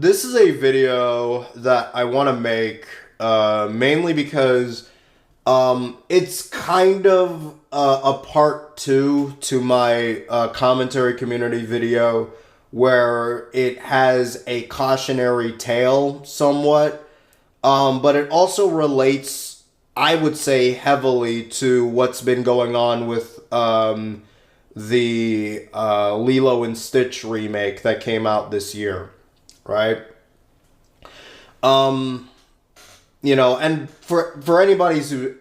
this is a video that I want to make mainly because it's kind of a part two to my commentary community video where it has a cautionary tale somewhat, but it also relates, I would say, heavily to what's been going on with the Lilo and Stitch remake that came out this year, right? And for anybody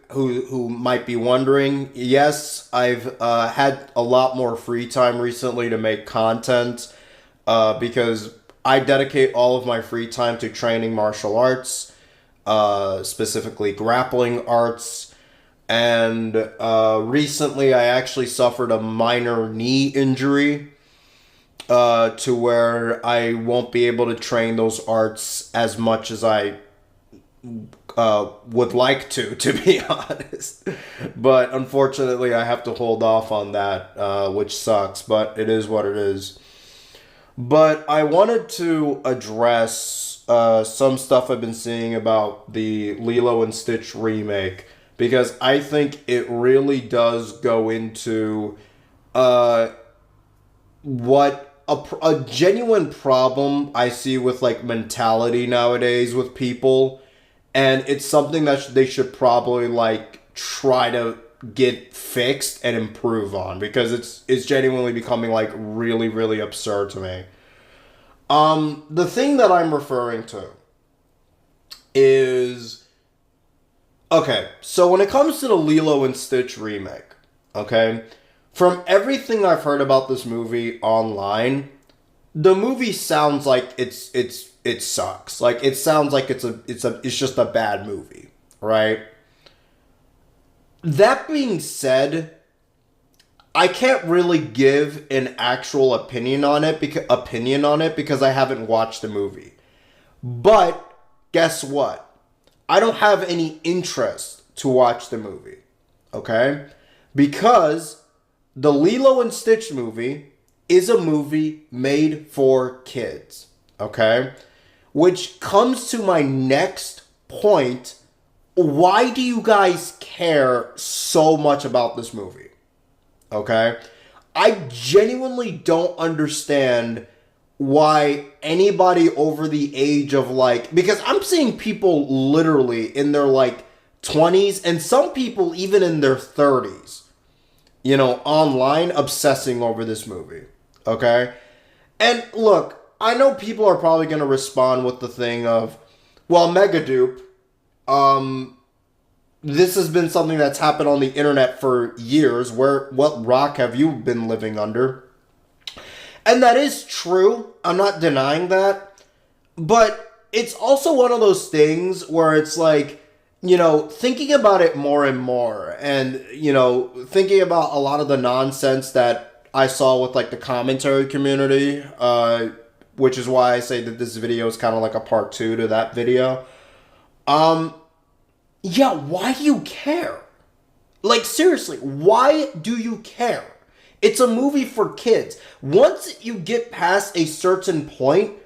who might be wondering, yes, I've had a lot more free time recently to make content because I dedicate all of my free time to training martial arts, specifically grappling arts. And recently I actually suffered a minor knee injury to where I won't be able to train those arts as much as I would like to be honest. But unfortunately I have to hold off on that, which sucks, but it is what it is. But I wanted to address some stuff I've been seeing about the Lilo and Stitch remake, because I think it really does go into what a genuine problem I see with like mentality nowadays with people, and it's something that they should probably like try to get fixed and improve on, because it's genuinely becoming like really, really absurd to me. The thing that I'm referring to is, okay, so when it comes to the Lilo and Stitch remake, okay, from everything I've heard about this movie online, the movie sounds like it sucks. Like, it sounds like it's just a bad movie, right? That being said, I can't really give an actual opinion on it because I haven't watched the movie. But guess what? I don't have any interest to watch the movie, okay? Because the Lilo and Stitch movie is a movie made for kids, okay? Which comes to my next point. Why do you guys care so much about this movie? Okay? I genuinely don't understand why anybody over the age of like, because I'm seeing people literally in their like 20s and some people even in their 30s, online obsessing over this movie. Okay? And look, I know people are probably going to respond with the thing of, well, MegaDoop, this has been something that's happened on the internet for years. What rock have you been living under? And that is true. I'm not denying that. But it's also one of those things where it's like, thinking about it more and more, and, thinking about a lot of the nonsense that I saw with like the commentary community, which is why I say that this video is kind of like a part two to that video. Yeah, why do you care? Like, seriously, why do you care? It's a movie for kids. Once you get past a certain point,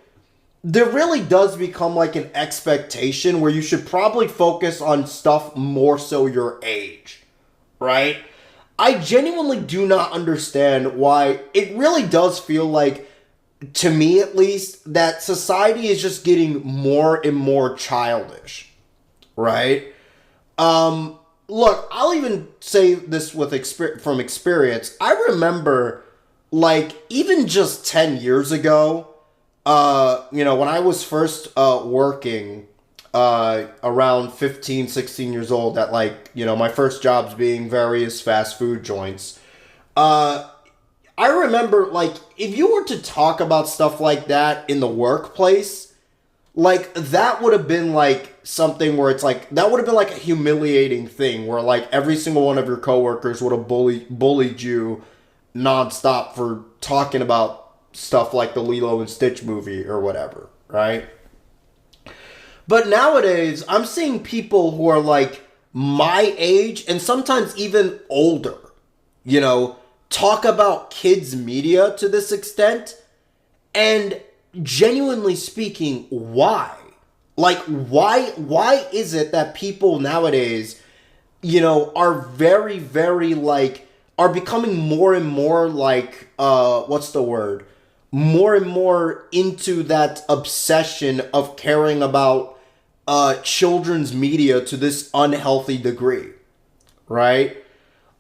there really does become like an expectation where you should probably focus on stuff more so your age, right? I genuinely do not understand why it really does feel like, to me at least, that society is just getting more and more childish, right? Look, I'll even say this from experience. I remember, like, even just 10 years ago, when I was first working around 15, 16 years old at, like, my first jobs being various fast food joints, I remember, like, if you were to talk about stuff like that in the workplace, like, that would have been, like, something where it's, like, that would have been, like, a humiliating thing where, like, every single one of your coworkers would have bullied you nonstop for talking about stuff like the Lilo and Stitch movie or whatever, right? But nowadays, I'm seeing people who are, like, my age and sometimes even older, talk about kids' media to this extent, and genuinely speaking, why? Like, why is it that people nowadays, are very, very, like, are becoming more and more, like, what's the word? More and more into that obsession of caring about children's media to this unhealthy degree, right?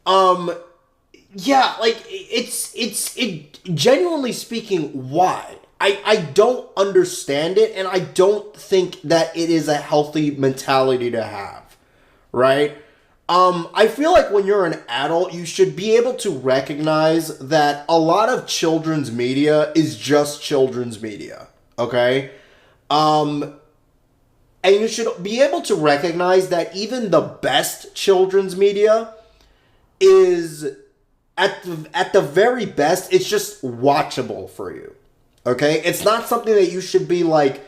Yeah, like, it genuinely speaking, why? I don't understand it, and I don't think that it is a healthy mentality to have, right? I feel like when you're an adult, you should be able to recognize that a lot of children's media is just children's media, okay? And you should be able to recognize that even the best children's media is, at the very best, it's just watchable for you. Okay? It's not something that you should be, like,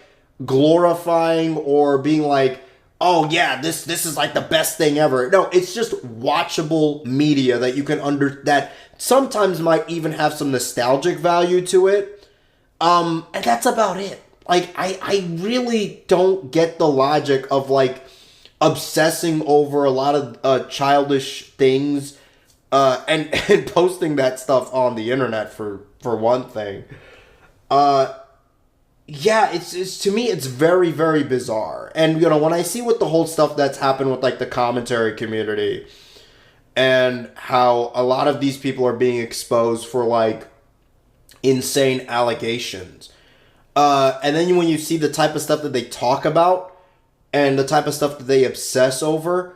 glorifying or being like, oh yeah, this is like the best thing ever. No, it's just watchable media that you can that sometimes might even have some nostalgic value to it. And that's about it. Like, I really don't get the logic of, like, obsessing over a lot of childish things and posting that stuff on the internet for one thing. Yeah, it's to me, it's very, very bizarre. And, when I see with the whole stuff that's happened with, like, the commentary community and how a lot of these people are being exposed for, like, insane allegations. And then when you see the type of stuff that they talk about and the type of stuff that they obsess over,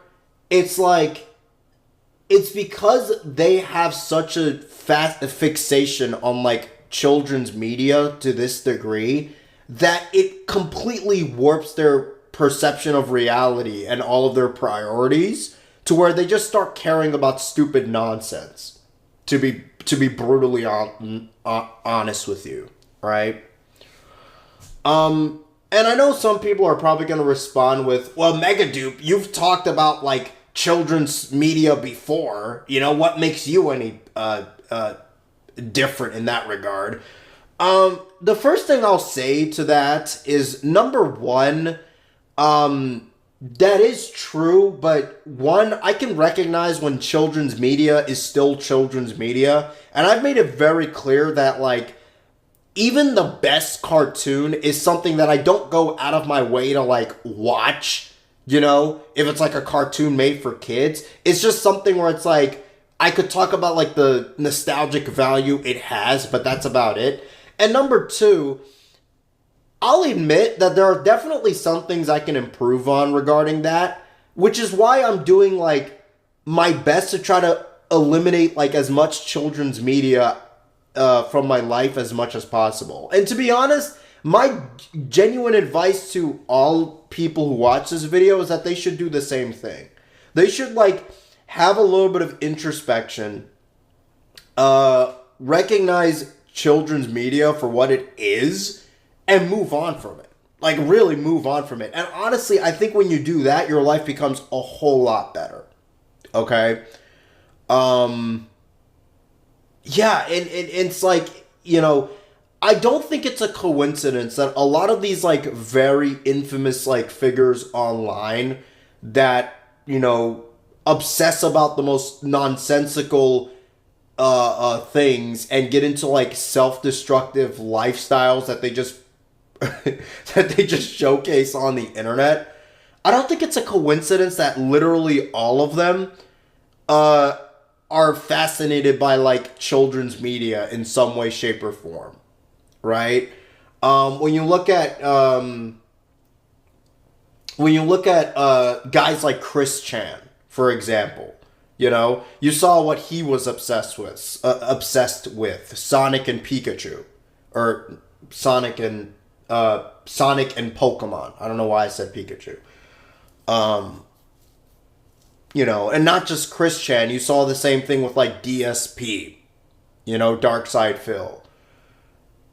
it's like, it's because they have such a fixation on, like, children's media to this degree that it completely warps their perception of reality and all of their priorities to where they just start caring about stupid nonsense, to be brutally honest with you, right? And I know some people are probably going to respond with, well, MegaDoop, you've talked about, like, children's media before. What makes you any different in that regard? The first thing I'll say to that is, number one, that is true, but one, I can recognize when children's media is still children's media, and I've made it very clear that, like, even the best cartoon is something that I don't go out of my way to, like, watch, if it's, like, a cartoon made for kids. It's just something where it's, like, I could talk about, like, the nostalgic value it has, but that's about it. And number two, I'll admit that there are definitely some things I can improve on regarding that, which is why I'm doing, like, my best to try to eliminate, like, as much children's media from my life as much as possible. And to be honest, my genuine advice to all people who watch this video is that they should do the same thing. They should, like, have a little bit of introspection, recognize children's media for what it is, and move on from it. Like, really move on from it. And honestly, I think when you do that, your life becomes a whole lot better. Okay? Yeah, and it's like, I don't think it's a coincidence that a lot of these, like, very infamous, like, figures online that, obsess about the most nonsensical things and get into, like, self-destructive lifestyles that they just showcase on the internet. I don't think it's a coincidence that literally all of them are fascinated by, like, children's media in some way, shape, or form, right? When you look at guys like Chris Chan, for example, you saw what he was obsessed with, Sonic and Pikachu, or Sonic and Pokemon. I don't know why I said Pikachu. And not just Chris Chan. You saw the same thing with, like, DSP, Dark Side Phil.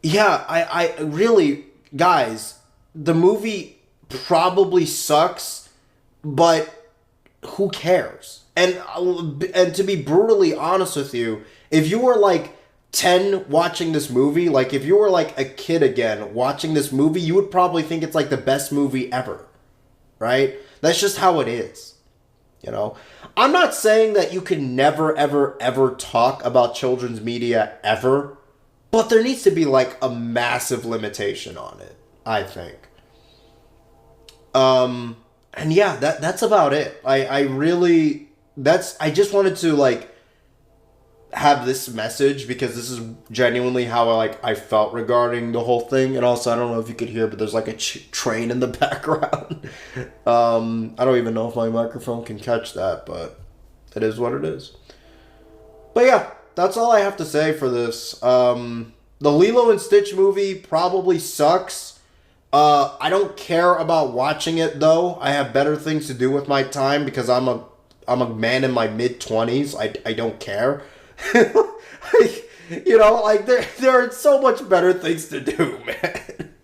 Yeah, I really, guys, the movie probably sucks, but who cares? And to be brutally honest with you, if you were, like, 10 watching this movie, like if you were like a kid again watching this movie, you would probably think it's like the best movie ever, right? That's just how it is, you know? I'm not saying that you can never, ever, ever talk about children's media ever, but there needs to be like a massive limitation on it, I think. And yeah, that's about it. I really, I just wanted to like have this message because this is genuinely how I felt regarding the whole thing. And also, I don't know if you could hear, but there's like a train in the background. I don't even know if my microphone can catch that, but it is what it is. But yeah, that's all I have to say for this. The Lilo and Stitch movie probably sucks. I don't care about watching it though. I have better things to do with my time because I'm a man in my mid-20s. I don't care. Like, you know, like there are so much better things to do, man.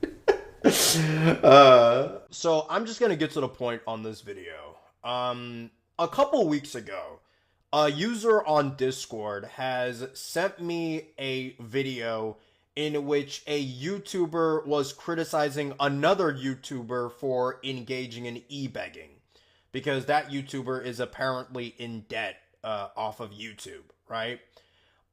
So I'm just gonna get to the point on this video. A couple weeks ago, a user on Discord has sent me a video in which a YouTuber was criticizing another YouTuber for engaging in e-begging because that YouTuber is apparently in debt off of YouTube, right?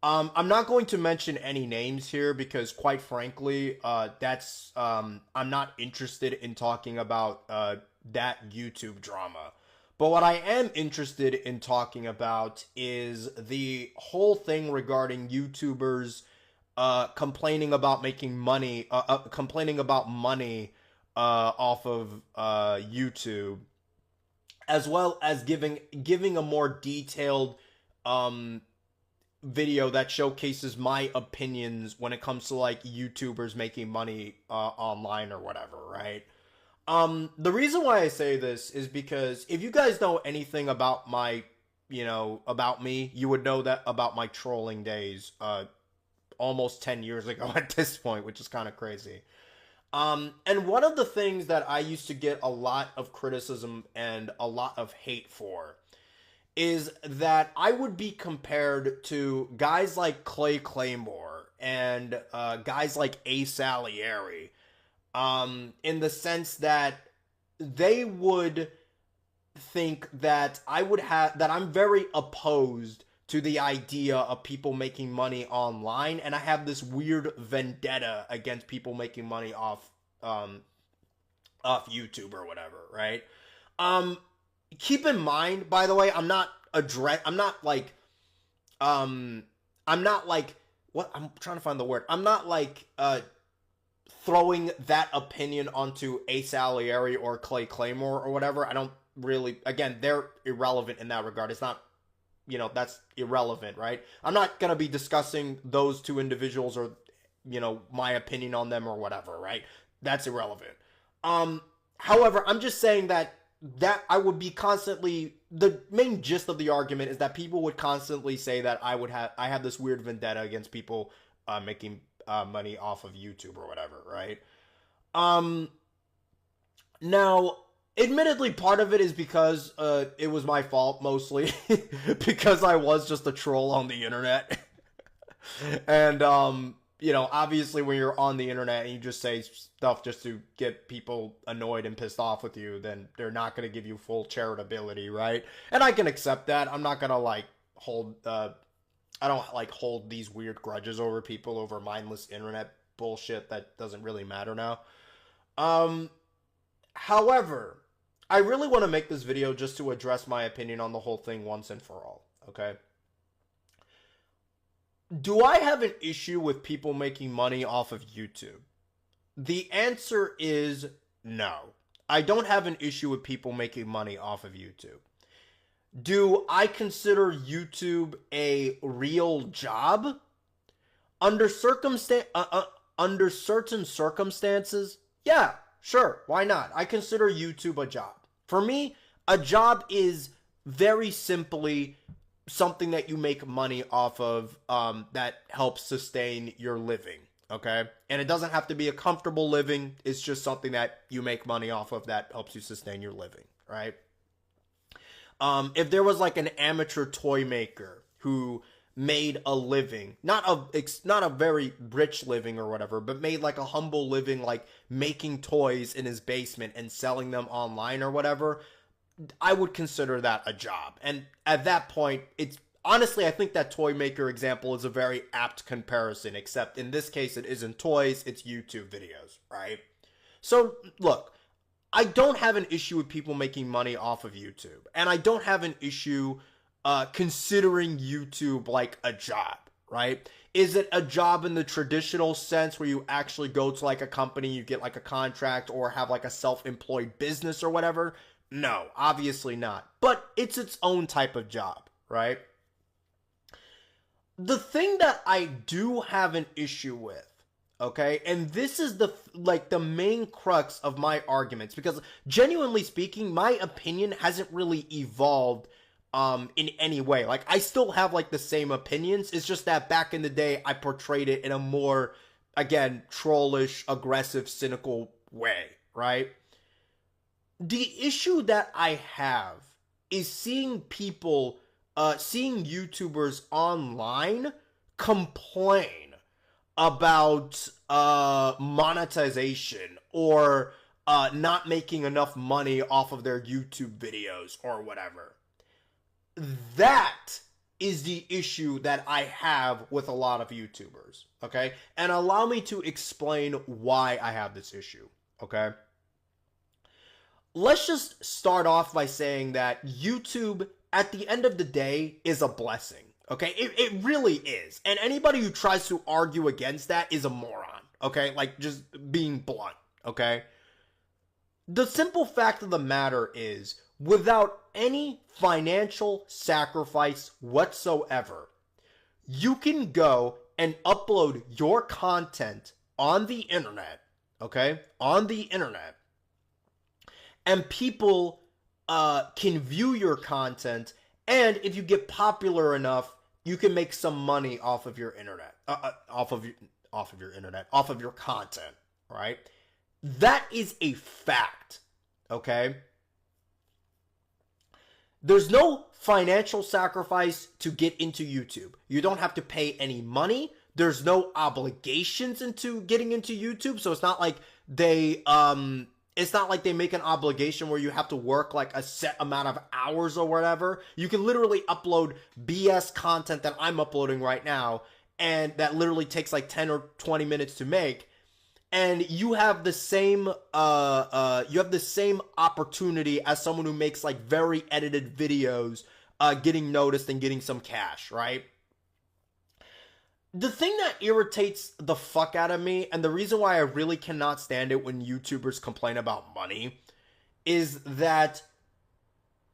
I'm not going to mention any names here because, quite frankly, I'm not interested in talking about that YouTube drama. But what I am interested in talking about is the whole thing regarding YouTubers complaining about making money, complaining about money off of YouTube, as well as giving a more detailed video that showcases my opinions when it comes to like YouTubers making money online or whatever, right? The reason why I say this is because if you guys know anything about about me, you would know that about my trolling days almost 10 years ago at this point, which is kind of crazy. And one of the things that I used to get a lot of criticism and a lot of hate for is that I would be compared to guys like Claymore and guys like A. Salieri, in the sense that they would think that I'm very opposed to the idea of people making money online, and I have this weird vendetta against people making money off YouTube or whatever, right? Keep in mind, by the way, I'm not what I'm trying to find the word. I'm not like throwing that opinion onto A. Salieri or Claymore or whatever. I don't really, again, they're irrelevant in that regard. It's not, that's irrelevant, right? I'm not going to be discussing those two individuals or, my opinion on them or whatever, right? That's irrelevant. However, I'm just saying that I would be constantly, the main gist of the argument is that people would constantly say that I have this weird vendetta against people making money off of YouTube or whatever, right? Now, admittedly, part of it is because it was my fault mostly because I was just a troll on the internet. And obviously when you're on the internet and you just say stuff just to get people annoyed and pissed off with you, then they're not going to give you full charitability, right? And I can accept that. I'm not going to I don't hold these weird grudges over people over mindless internet bullshit that doesn't really matter now. However, I really want to make this video just to address my opinion on the whole thing once and for all, okay? Do I have an issue with people making money off of YouTube? The answer is no. I don't have an issue with people making money off of YouTube. Do I consider YouTube a real job? Under certain circumstances, yeah, sure, why not? I consider YouTube a job. For me, a job is very simply something that you make money off of that helps sustain your living, okay? And it doesn't have to be a comfortable living. It's just something that you make money off of that helps you sustain your living, right? If there was like an amateur toy maker who made a living, not a very rich living or whatever, but made like a humble living, like making toys in his basement and selling them online or whatever, I would consider that a job. And at that point, it's honestly, I think that toy maker example is a very apt comparison, except in this case, it isn't toys, it's YouTube videos, right? So look, I don't have an issue with people making money off of YouTube, and I don't have an issue considering YouTube like a job, right? Is it a job in the traditional sense where you actually go to like a company, you get like a contract or have like a self-employed business or whatever? No, obviously not. But it's its own type of job, right? The thing that I do have an issue with, okay, and this is the main crux of my arguments, because genuinely speaking, my opinion hasn't really evolved in any way. Like, I still have like the same opinions. It's just that back in the day, I portrayed it in a more, again, trollish, aggressive, cynical way, right? The issue that I have is seeing people, seeing YouTubers online complain about monetization or not making enough money off of their YouTube videos or whatever. That is the issue that I have with a lot of YouTubers, okay? And allow me to explain why I have this issue, okay? Let's just start off by saying that YouTube, at the end of the day, is a blessing, okay? It really is. And anybody who tries to argue against that is a moron, okay? Like, just being blunt, okay? The simple fact of the matter is, without any financial sacrifice whatsoever, you can go and upload your content on the internet, okay? On the internet. And people can view your content, and if you get popular enough, you can make some money off of your internet, off of your content, right? That is a fact, okay? There's no financial sacrifice to get into YouTube. You don't have to pay any money. There's no obligations into getting into YouTube. So it's not like they make an obligation where you have to work like a set amount of hours or whatever. You can literally upload BS content that I'm uploading right now, and that literally takes like 10 or 20 minutes to make. And you have the same opportunity as someone who makes like very edited videos, getting noticed and getting some cash, right? The thing that irritates the fuck out of me, and the reason why I really cannot stand it when YouTubers complain about money, is that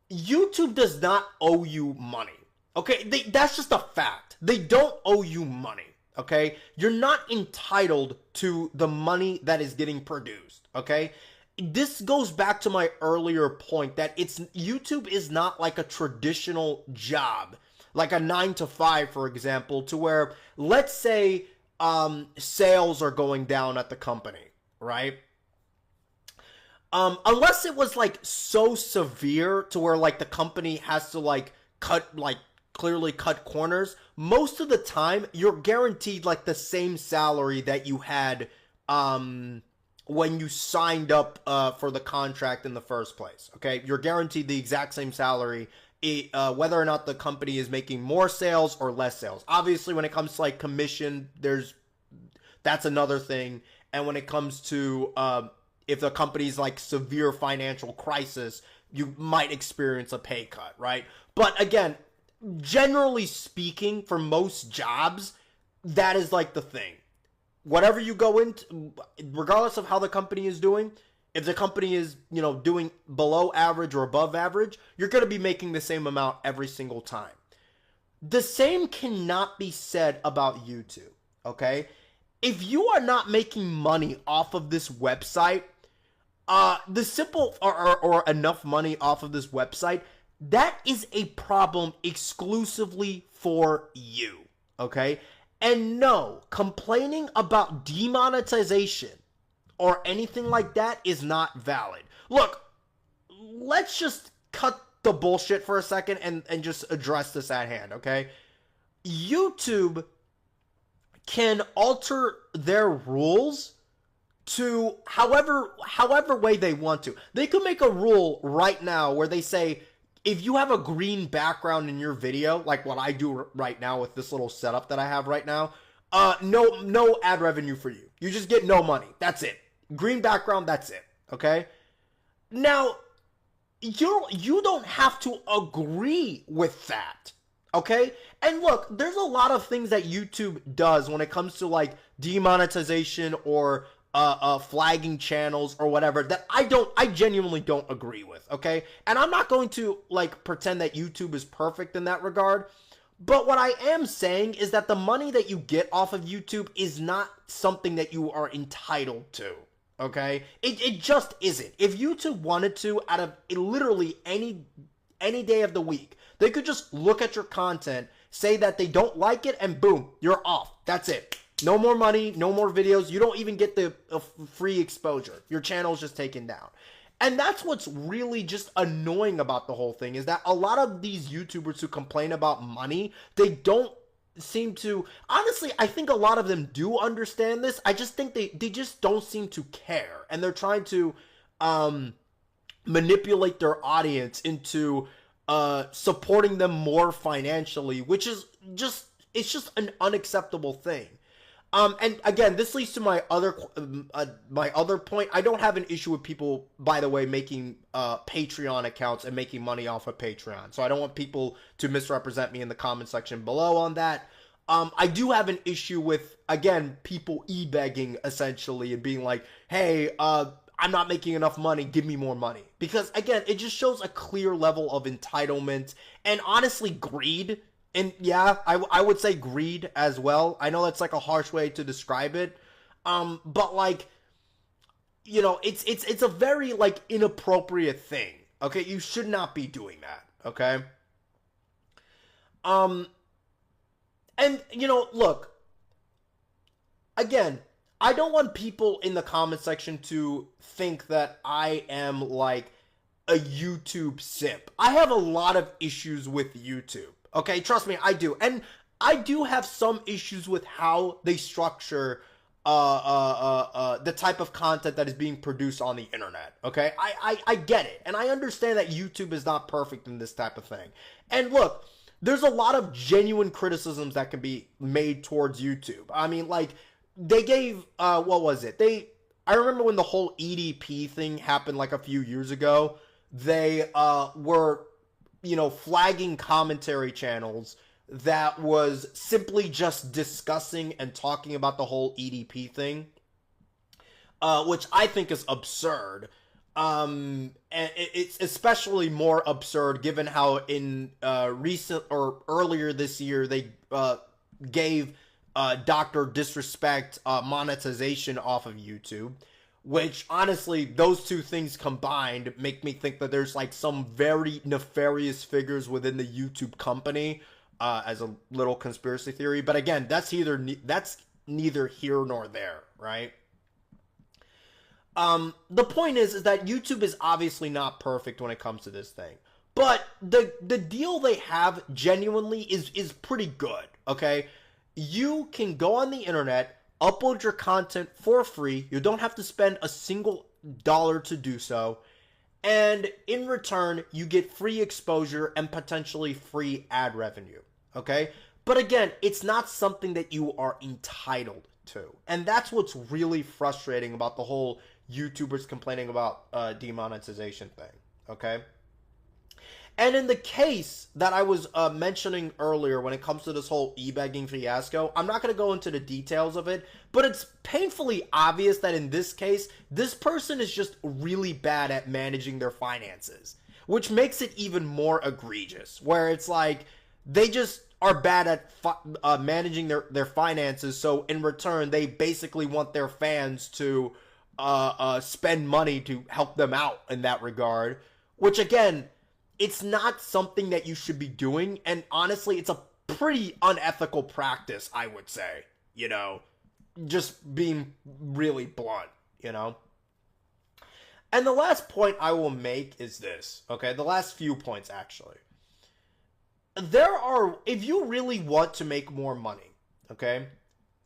YouTube does not owe you money. Okay, that's just a fact. They don't owe you money. Okay, you're not entitled to the money that is getting produced, okay? This goes back to my earlier point that YouTube is not like a traditional job, like a 9-to-5, for example, to where, let's say, sales are going down at the company, right? Unless it was like so severe to where like the company has to like clearly cut corners, most of the time you're guaranteed like the same salary that you had when you signed up for the contract in the first place. Okay, you're guaranteed the exact same salary, whether or not the company is making more sales or less sales. Obviously, when it comes to like commission, that's another thing. And when it comes to if the company's like severe financial crisis, you might experience a pay cut, right? But again, generally speaking, for most jobs, that is like the thing. Whatever you go into, regardless of how the company is doing, if the company is, doing below average or above average, you're going to be making the same amount every single time. The same cannot be said about YouTube, okay? If you are not making money off of this website, the simple or enough money off of this website, that is a problem exclusively for you, okay? And no, complaining about demonetization or anything like that is not valid. Look, let's just cut the bullshit for a second and just address this at hand, okay? YouTube can alter their rules to however way they want to. They could make a rule right now where they say, if you have a green background in your video, like what I do right now with this little setup that I have right now, no ad revenue for you. You just get no money. That's it. Green background, that's it. Okay? Now, you don't have to agree with that. Okay? And look, there's a lot of things that YouTube does when it comes to like demonetization or flagging channels or whatever that I genuinely don't agree with, okay? And I'm not going to like pretend that YouTube is perfect in that regard, but what I am saying is that the money that you get off of YouTube is not something that you are entitled to, okay? It just isn't. If YouTube wanted to, out of literally any day of the week, they could just look at your content, say that they don't like it, and boom, you're off. That's it. No more money, no more videos. You don't even get the free exposure. Your channel's just taken down. And that's what's really just annoying about the whole thing, is that a lot of these YouTubers who complain about money, they don't seem to... Honestly, I think a lot of them do understand this. I just think they just don't seem to care. And they're trying to manipulate their audience into supporting them more financially, which is just... It's just an unacceptable thing. And again, this leads to my other point. I don't have an issue with people, by the way, making Patreon accounts and making money off of Patreon. So I don't want people to misrepresent me in the comment section below on that. I do have an issue with, again, people e-begging essentially and being like, hey, I'm not making enough money, give me more money. Because again, it just shows a clear level of entitlement and honestly greed. And yeah, I would say greed as well. I know that's like a harsh way to describe it. But like, you know, it's a very like inappropriate thing. Okay, you should not be doing that. Okay. And you know, look, again, I don't want people in the comment section to think that I am like a YouTube simp. I have a lot of issues with YouTube. Okay, trust me, I do. And I do have some issues with how they structure the type of content that is being produced on the internet. Okay, I get it. And I understand that YouTube is not perfect in this type of thing. And look, there's a lot of genuine criticisms that can be made towards YouTube. I mean, like, they gave, what was it? I remember when the whole EDP thing happened like a few years ago, they were, you know, flagging commentary channels that was simply just discussing and talking about the whole EDP thing, which I think is absurd. And it's especially more absurd given how in recent or earlier this year they gave Dr. Disrespect monetization off of YouTube. Which, honestly, those two things combined make me think that there's, like, some very nefarious figures within the YouTube company, as a little conspiracy theory. But again, that's neither here nor there, right? The point is that YouTube is obviously not perfect when it comes to this thing. But the deal they have genuinely is pretty good, okay? You can go on the internet, upload your content for free. You don't have to spend a single dollar to do so. And in return, you get free exposure and potentially free ad revenue. Okay? But again, it's not something that you are entitled to. And that's what's really frustrating about the whole YouTubers complaining about demonetization thing. Okay? And in the case that I was mentioning earlier when it comes to this whole e-begging fiasco, I'm not going to go into the details of it, but it's painfully obvious that in this case, this person is just really bad at managing their finances, which makes it even more egregious, where it's like they just are bad at managing their finances, so in return, they basically want their fans to spend money to help them out in that regard, which again... It's not something that you should be doing, and honestly, it's a pretty unethical practice, I would say, you know, just being really blunt, you know. And the last point I will make is this, okay, the last few points, actually. if you really want to make more money, okay,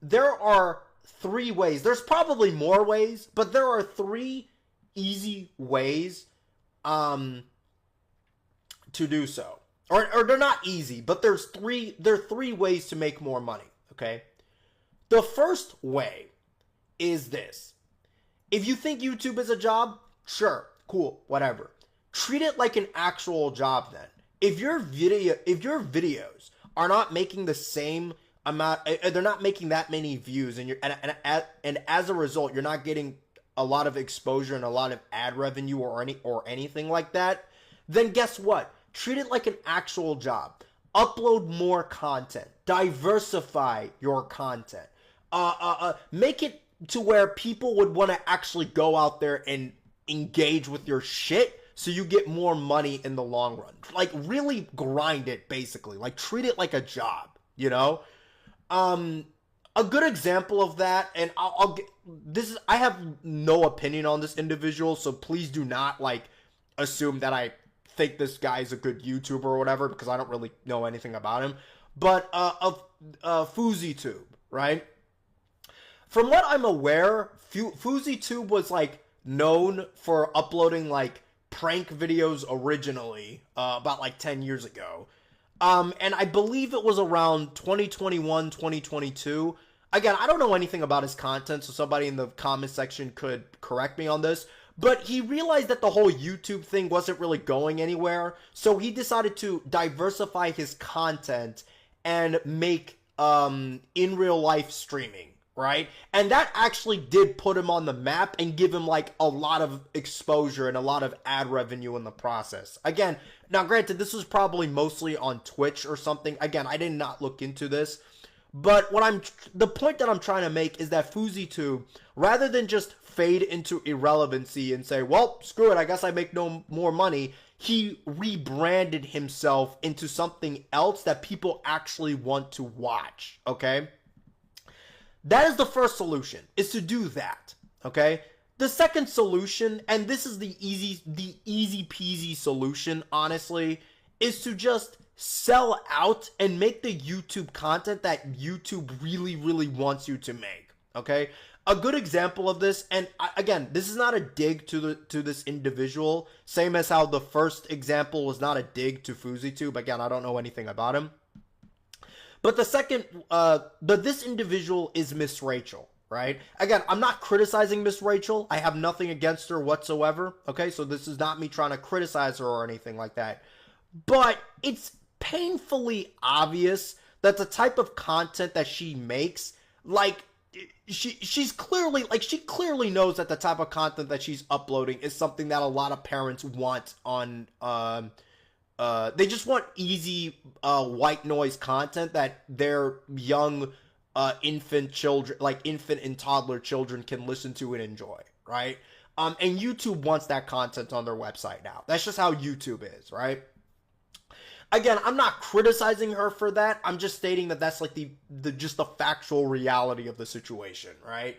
there are 3 ways. There's probably more ways, but there are 3 easy ways to do so. Or they're not easy, but there are 3 ways to make more money, okay? The first way is this. If you think YouTube is a job, sure, cool, whatever. Treat it like an actual job then. If your videos are not making the same amount, they're not making that many views, and as a result, you're not getting a lot of exposure and a lot of ad revenue or anything like that, then guess what? Treat it like an actual job. Upload more content. Diversify your content. Make it to where people would want to actually go out there and engage with your shit so you get more money in the long run. Like, really grind it, basically. Like, treat it like a job, you know? A good example of that, and I have no opinion on this individual, so please do not, like, assume that I think this guy is a good YouTuber or whatever, because I don't really know anything about him. But, FouseyTube, right? From what I'm aware, FouseyTube was, like, known for uploading, like, prank videos originally, about, like, 10 years ago. And I believe it was around 2021, 2022. Again, I don't know anything about his content, so somebody in the comment section could correct me on this. But he realized that the whole YouTube thing wasn't really going anywhere, so he decided to diversify his content and make in real life streaming, right? And that actually did put him on the map and give him like a lot of exposure and a lot of ad revenue in the process. Again, now granted, this was probably mostly on Twitch or something. Again, I did not look into this. But the point that I'm trying to make is that FouseyTube, rather than just fade into irrelevancy and say, well, screw it, I guess I make no more money, he rebranded himself into something else that people actually want to watch, okay? That is the first solution, is to do that, okay? The second solution, and this is the easy peasy solution, honestly, is to just sell out and make the YouTube content that YouTube really, really wants you to make, okay? A good example of this, and again, this is not a dig to this individual, same as how the first example was not a dig to FouseyTube. Again, I don't know anything about him. But the second, this individual is Miss Rachel, right? Again, I'm not criticizing Miss Rachel. I have nothing against her whatsoever, okay? So this is not me trying to criticize her or anything like that. But it's painfully obvious that the type of content that she makes, like, she clearly knows that the type of content that she's uploading is something that a lot of parents want on, they just want easy, white noise content that their young, infant children, like infant and toddler children can listen to and enjoy, right? And YouTube wants that content on their website now. That's just how YouTube is, right? Again, I'm not criticizing her for that. I'm just stating that that's like just the factual reality of the situation, right?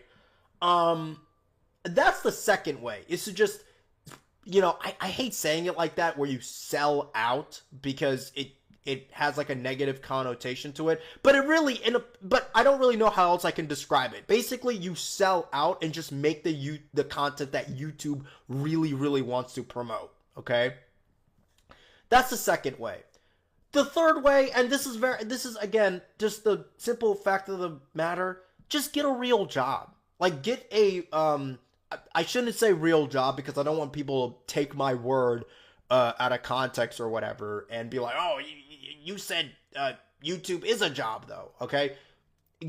That's the second way, is to just, you know, I hate saying it like that, where you sell out, because it has like a negative connotation to it, but it really, but I don't really know how else I can describe it. Basically, you sell out and just make the content that YouTube really, really wants to promote, okay? That's the second way. The third way, and this is again, just the simple fact of the matter, just get a real job. Like, get a, I shouldn't say real job, because I don't want people to take my word out of context or whatever and be like, oh, you said YouTube is a job though, okay?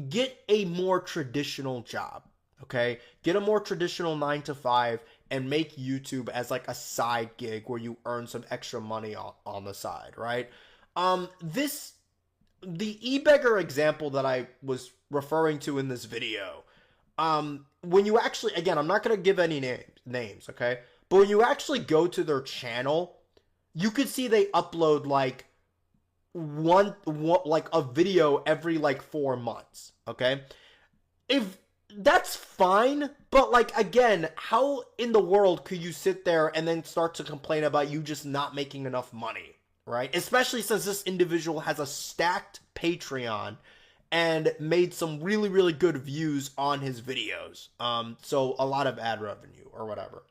Get a more traditional job, okay? Get a more traditional 9-to-5 and make YouTube as like a side gig where you earn some extra money on the side, right? The e-beggar example that I was referring to in this video, when you actually, again, I'm not going to give any names, okay? But when you actually go to their channel, you could see they upload like like a video every like 4 months, okay? If that's fine, but like, again, how in the world could you sit there and then start to complain about you just not making enough money, right? Especially since this individual has a stacked Patreon and made some really, really good views on his videos. So a lot of ad revenue or whatever.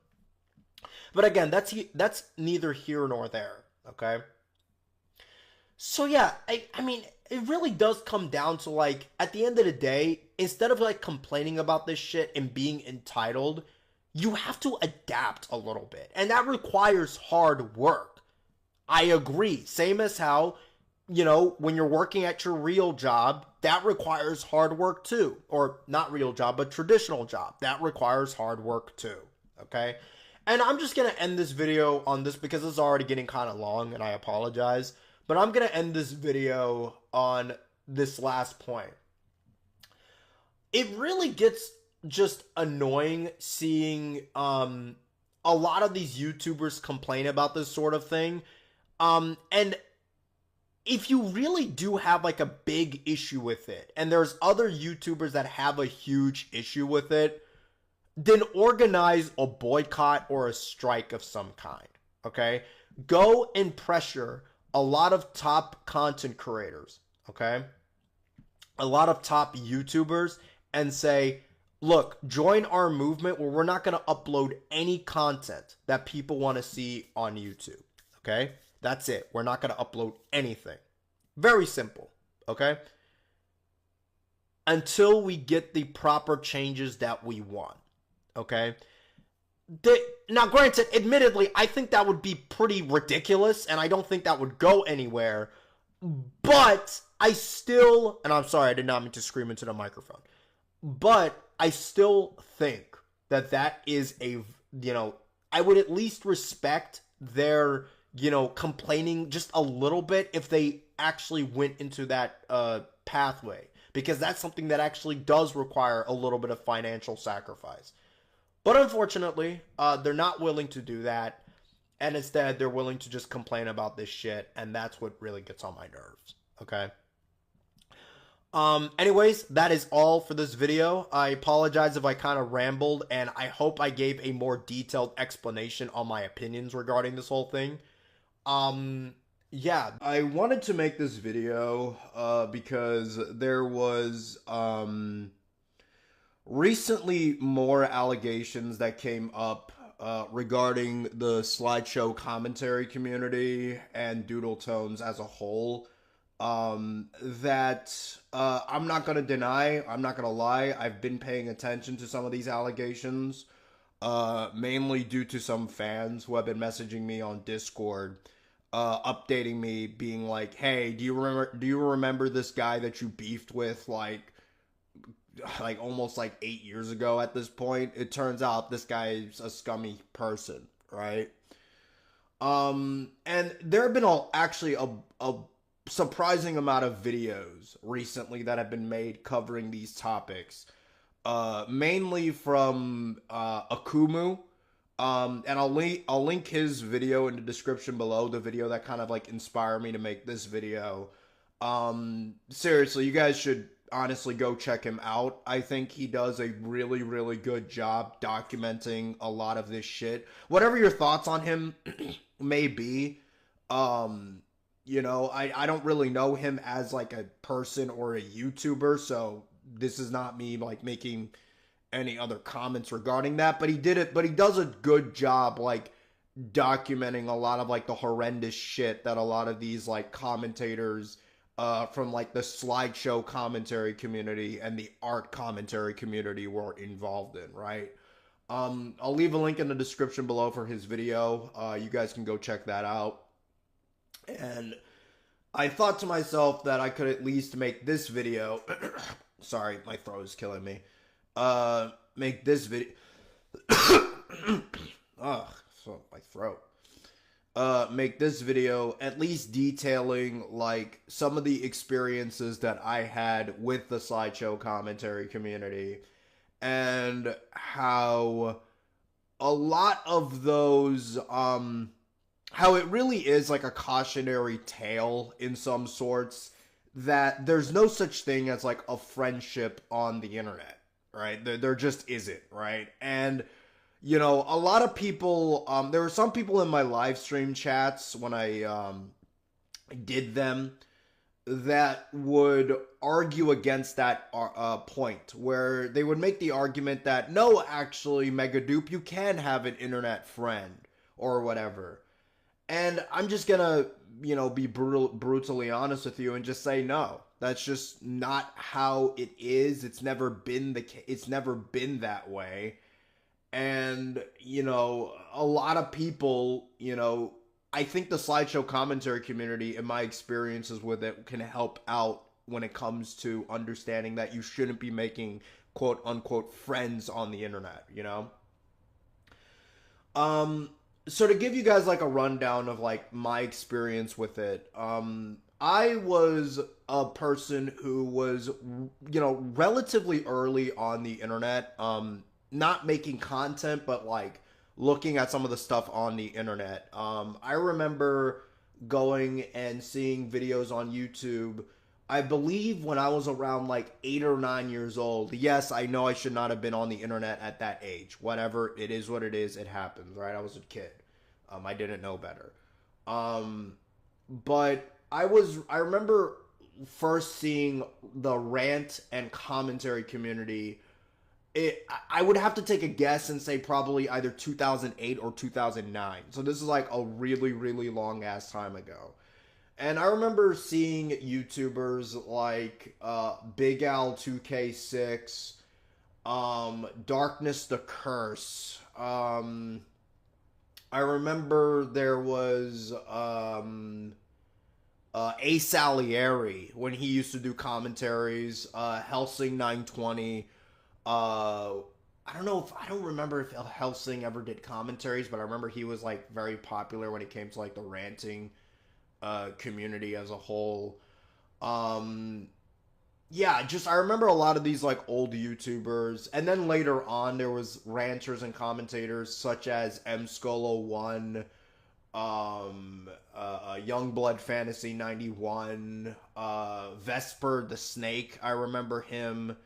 But again, that's neither here nor there, okay? So yeah, I mean, it really does come down to, like, at the end of the day, instead of like complaining about this shit and being entitled, you have to adapt a little bit. And that requires hard work. I agree. Same as how, you know, when you're working at your real job, that requires hard work too. Or not real job, but traditional job. That requires hard work too. Okay? And I'm just going to end this video on this because it's already getting kind of long and I apologize. But I'm going to end this video on this last point. It really gets just annoying seeing a lot of these YouTubers complain about this sort of thing. And if you really do have like a big issue with it, and there's other YouTubers that have a huge issue with it, then organize a boycott or a strike of some kind, okay? Go and pressure a lot of top content creators, okay? A lot of top YouTubers, and say, look, join our movement where we're not going to upload any content that people want to see on YouTube, okay? That's it. We're not going to upload anything. Very simple, okay? Until we get the proper changes that we want, okay? Now, granted, admittedly, I think that would be pretty ridiculous, and I don't think that would go anywhere, but I still, and I'm sorry, I did not mean to scream into the microphone, but I still think that that is a, you know, I would at least respect their, you know, complaining just a little bit if they actually went into that pathway, because that's something that actually does require a little bit of financial sacrifice. But unfortunately, they're not willing to do that, and instead they're willing to just complain about this shit, and that's what really gets on my nerves, okay? Anyways, that is all for this video. I apologize if I kind of rambled, and I hope I gave a more detailed explanation on my opinions regarding this whole thing. Yeah, I wanted to make this video, because there was, recently more allegations that came up, regarding the slideshow commentary community and Doodletones as a whole, that, I'm not gonna deny, I'm not gonna lie, I've been paying attention to some of these allegations, mainly due to some fans who have been messaging me on Discord, updating me, being like, hey, do you remember this guy that you beefed with, like almost like 8 years ago at this point? It turns out this guy is a scummy person, right? And there have been actually a surprising amount of videos recently that have been made covering these topics, mainly from Akumu. And I'll link his video in the description below, the video that kind of like inspired me to make this video. Seriously, you guys should honestly go check him out. I think he does a really, really good job documenting a lot of this shit. Whatever your thoughts on him may be, you know, I don't really know him as like a person or a YouTuber, so this is not me like making any other comments regarding that, but he does a good job like documenting a lot of like the horrendous shit that a lot of these like commentators from like the slideshow commentary community and the art commentary community were involved in, right? I'll leave a link in the description below for his video. You guys can go check that out. And I thought to myself that I could at least make this video. Sorry, my throat is killing me. Make this video. Ugh, so my throat. Make this video at least detailing like some of the experiences that I had with the slideshow commentary community, and how a lot of those, how it really is like a cautionary tale in some sorts, that there's no such thing as like a friendship on the internet, right? There just isn't, right? And you know, a lot of people, there were some people in my live stream chats when I did them that would argue against that point, where they would make the argument that, no, actually, MegaDoop, you can have an internet friend or whatever. And I'm just gonna, be brutally honest with you and just say no. That's just not how it is. It's never been it's never been that way. And, a lot of people, I think the slideshow commentary community, in my experiences with it, can help out when it comes to understanding that you shouldn't be making quote unquote friends on the internet, So to give you guys like a rundown of like my experience with it, I was a person who was, relatively early on the internet, not making content, but like looking at some of the stuff on the internet. I remember going and seeing videos on YouTube, I believe when I was around like 8 or 9 years old. Yes, I know I should not have been on the internet at that age. Whatever, it is what it is. It happens, right? I was a kid. I didn't know better. But I remember first seeing the rant and commentary community. I would have to take a guess and say probably either 2008 or 2009. So this is like a really, really long ass time ago. And I remember seeing YouTubers like Big Al 2K6, Darkness the Curse. I remember there was Ace Salieri when he used to do commentaries. Helsing 920. I don't remember if Helsing ever did commentaries, but I remember he was like very popular when it came to like the ranting community as a whole. Yeah, just I remember a lot of these like old YouTubers, and then later on there was ranters and commentators such as MScolo1, Youngblood Fantasy 91, Vesper the Snake. I remember him.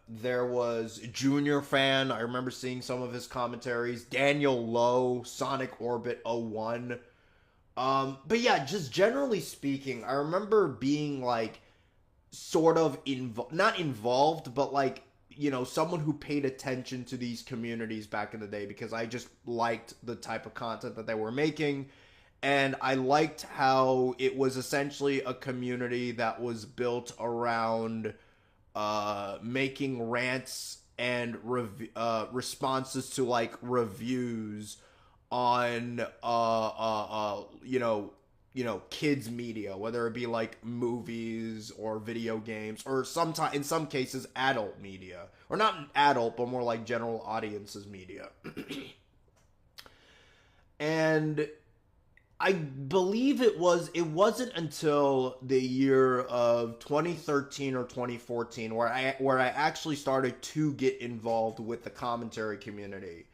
There was Junior Fan. I remember seeing some of his commentaries. Daniel Lowe, Sonic Orbit 01. But yeah, just generally speaking, I remember being like sort of not involved, but like, someone who paid attention to these communities back in the day because I just liked the type of content that they were making. And I liked how it was essentially a community that was built around making rants and responses to like reviews on kids media, whether it be like movies or video games, or sometimes in some cases adult media, or not adult but more like general audiences media. And I believe it wasn't until the year of 2013 or 2014 where I actually started to get involved with the commentary community.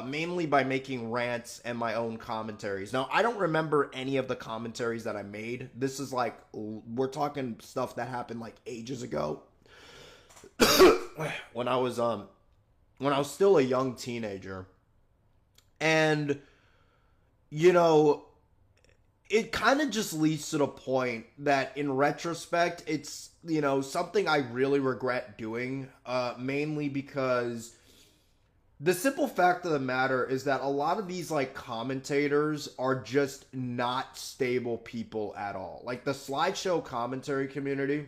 Mainly by making rants and my own commentaries. Now, I don't remember any of the commentaries that I made. This is like, we're talking stuff that happened like ages ago. when I was still a young teenager. And, it kind of just leads to the point that in retrospect, it's, something I really regret doing, mainly because the simple fact of the matter is that a lot of these like commentators are just not stable people at all. Like the slideshow commentary community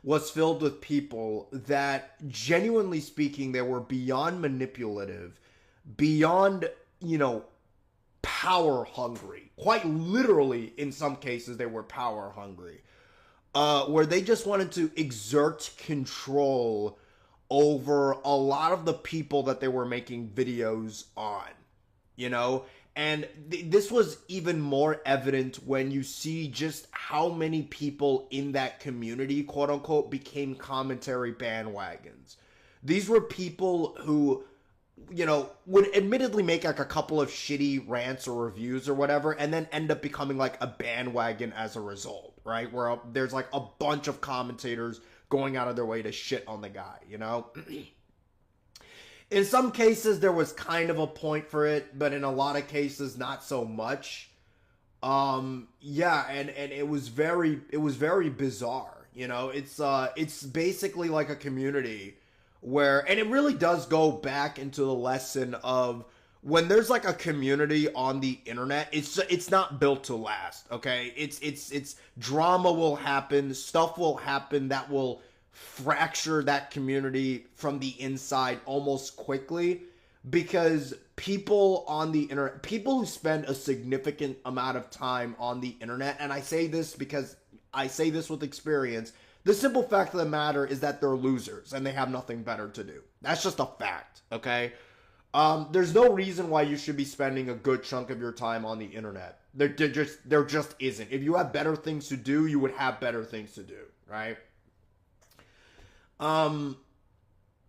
was filled with people that, genuinely speaking, they were beyond manipulative, beyond, power hungry. Quite literally, in some cases, they were power hungry. Where they just wanted to exert control over a lot of the people that they were making videos on, and this was even more evident when you see just how many people in that community, quote unquote, became commentary bandwagons. These were people who, would admittedly make like a couple of shitty rants or reviews or whatever, and then end up becoming like a bandwagon as a result, right? Where there's like a bunch of commentators going out of their way to shit on the guy, In some cases, there was kind of a point for it, but in a lot of cases, not so much. Yeah, and it was very bizarre. It's basically like a community where, and it really does go back into the lesson of when there's like a community on the internet, it's not built to last. Okay, it's drama will happen, stuff will happen that will fracture that community from the inside almost quickly, because people on the internet, people who spend a significant amount of time on the internet, and I say this because I say this with experience, the simple fact of the matter is that they're losers and they have nothing better to do. That's just a fact, okay? There's no reason why you should be spending a good chunk of your time on the internet. There just isn't. If you have better things to do, you would have better things to do, right?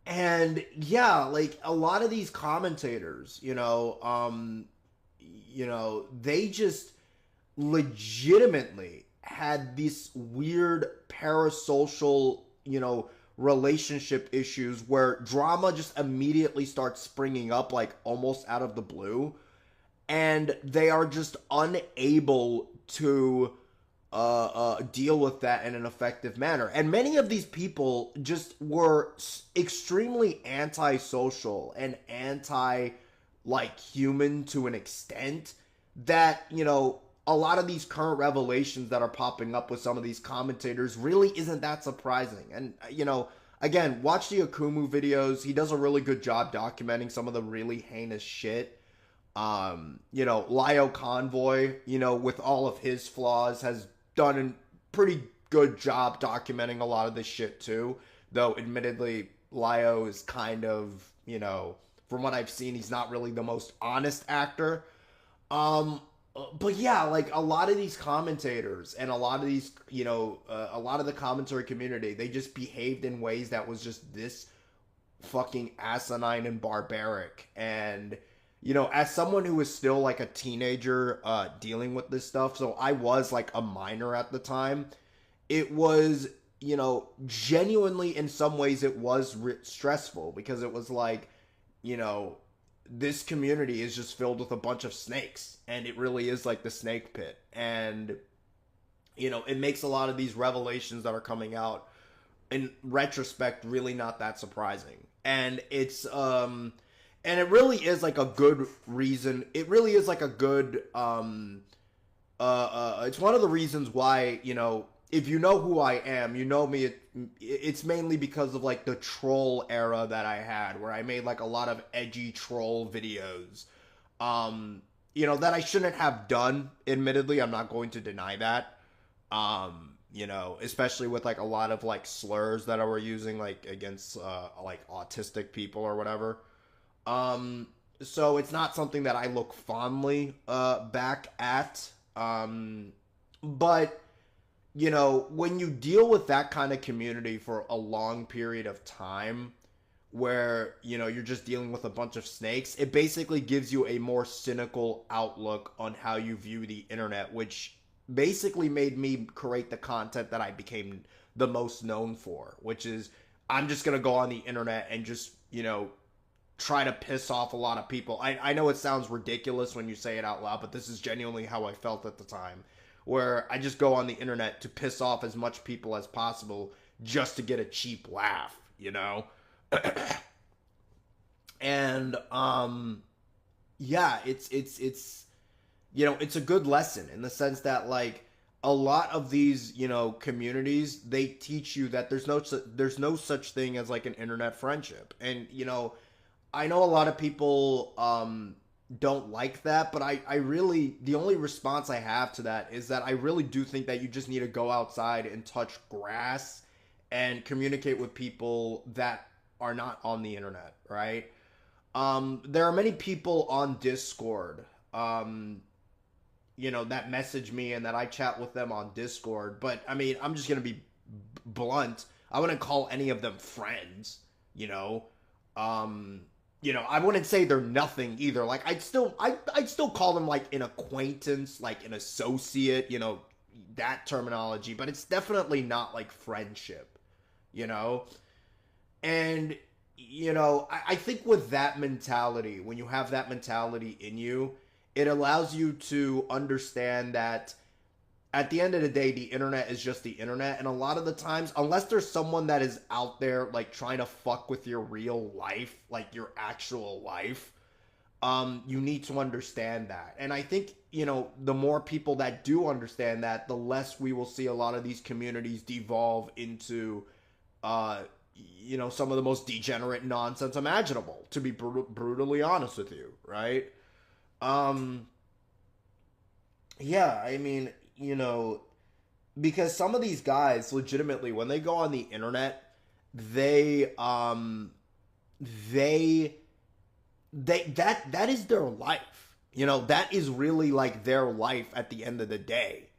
And yeah, like a lot of these commentators, they just legitimately had these weird parasocial, relationship issues where drama just immediately starts springing up like almost out of the blue, and they are just unable to deal with that in an effective manner. And many of these people just were extremely antisocial and like human to an extent that, a lot of these current revelations that are popping up with some of these commentators really isn't that surprising. And, again, watch the Akumu videos. He does a really good job documenting some of the really heinous shit. Lio Convoy, with all of his flaws, has done a pretty good job documenting a lot of this shit too. Though, admittedly, Lio is kind of, from what I've seen, he's not really the most honest actor. But yeah, like a lot of these commentators and a lot of these, a lot of the commentary community, they just behaved in ways that was just this fucking asinine and barbaric. And, as someone who was still like a teenager dealing with this stuff, so I was like a minor at the time, it was, genuinely in some ways it was stressful, because it was like, this community is just filled with a bunch of snakes, and it really is like the snake pit. And, it makes a lot of these revelations that are coming out in retrospect really not that surprising. And it's, and it really is like a good reason. It really is like a good, it's one of the reasons why, if you know who I am, you know me, it's mainly because of like the troll era that I had, where I made like a lot of edgy troll videos, that I shouldn't have done. Admittedly, I'm not going to deny that. Especially with like a lot of like slurs that I were using like against like autistic people or whatever. So it's not something that I look fondly back at. But when you deal with that kind of community for a long period of time, where, you're just dealing with a bunch of snakes, it basically gives you a more cynical outlook on how you view the internet, which basically made me create the content that I became the most known for, which is I'm just going to go on the internet and just, try to piss off a lot of people. I know it sounds ridiculous when you say it out loud, but this is genuinely how I felt at the time, where I just go on the internet to piss off as much people as possible just to get a cheap laugh, And yeah, it's it's a good lesson in the sense that like a lot of these, communities, they teach you that there's no such thing as like an internet friendship. And I know a lot of people don't like that, but I really, the only response I have to that is that I really do think that you just need to go outside and touch grass and communicate with people that are not on the internet, right? There are many people on Discord, that message me and that I chat with them on Discord, but I mean, I'm just gonna be blunt. I wouldn't call any of them friends, I wouldn't say they're nothing either. Like I'd still call them like an acquaintance, like an associate, that terminology, but it's definitely not like friendship, And I think with that mentality, when you have that mentality in you, it allows you to understand that at the end of the day, the internet is just the internet. And a lot of the times, unless there's someone that is out there, like, trying to fuck with your real life, like your actual life, you need to understand that. And I think, the more people that do understand that, the less we will see a lot of these communities devolve into, some of the most degenerate nonsense imaginable, to be brutally honest with you, right? Yeah, I mean, because some of these guys, legitimately, when they go on the internet, they, they that is their life. That is really like their life at the end of the day,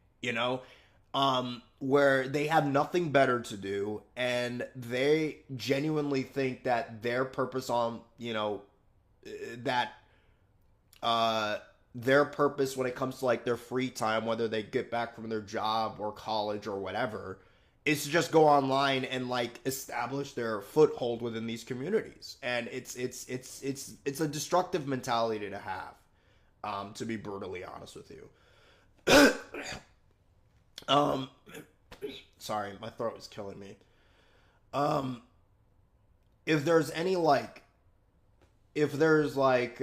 where they have nothing better to do, and they genuinely think that their purpose on, that their purpose when it comes to like their free time, whether they get back from their job or college or whatever, is to just go online and like establish their foothold within these communities. And it's a destructive mentality to have, to be brutally honest with you. Sorry, my throat is killing me. If there's any like, if there's like,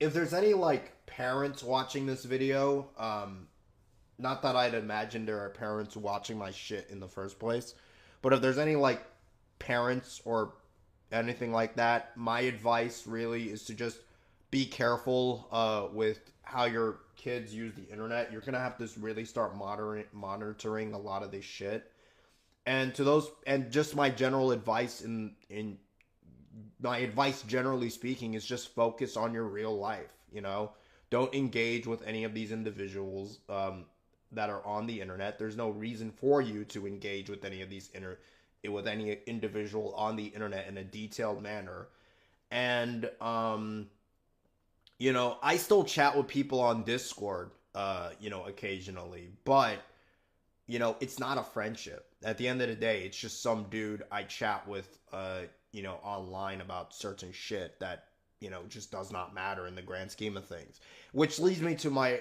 if there's any like parents watching this video, not that I'd imagine there are parents watching my shit in the first place, but if there's any like parents or anything like that, my advice really is to just be careful with how your kids use the internet. You're gonna have to really start monitoring a lot of this shit. And to those, and just my general advice in my advice, generally speaking, is just focus on your real life. Don't engage with any of these individuals that are on the internet. There's no reason for you to engage with any of these with any individual on the internet in a detailed manner. And I still chat with people on Discord, occasionally, but it's not a friendship. At the end of the day, it's just some dude I chat with, online about certain shit that, just does not matter in the grand scheme of things. Which leads me to my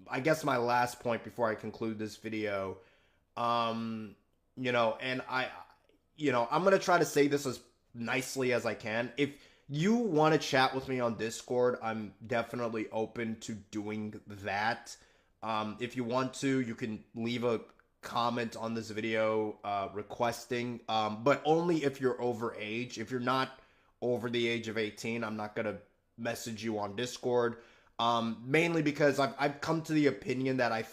last point before I conclude this video. And I'm going to try to say this as nicely as I can. If you want to chat with me on Discord, I'm definitely open to doing that. If you want to, you can leave a comment on this video requesting, but only if you're over age. If you're not over the age of 18, I'm not going to message you on Discord, mainly because I've come to the opinion that I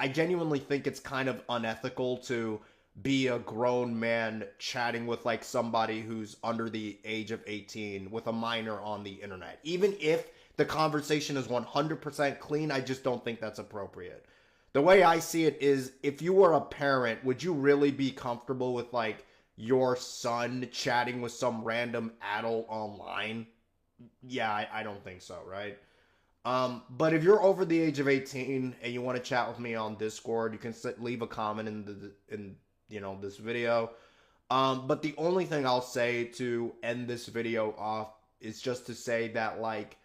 genuinely think it's kind of unethical to be a grown man chatting with like somebody who's under the age of 18 with a minor on the internet. Even if the conversation is 100% clean, I just don't think that's appropriate. The way I see it is, if you were a parent, would you really be comfortable with like your son chatting with some random adult online? Yeah, I don't think so, right? But if you're over the age of 18 and you want to chat with me on Discord, you can leave a comment in this video. But the only thing I'll say to end this video off is just to say that, like,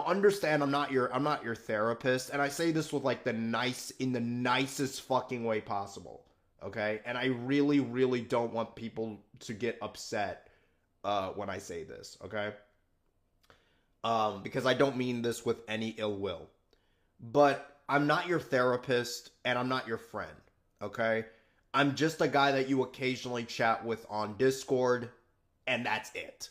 understand I'm not your therapist, and I say this with like in the nicest fucking way possible, okay? And I really, really don't want people to get upset when I say this, okay? Because I don't mean this with any ill will. But I'm not your therapist, and I'm not your friend, okay? I'm just a guy that you occasionally chat with on Discord, and that's it.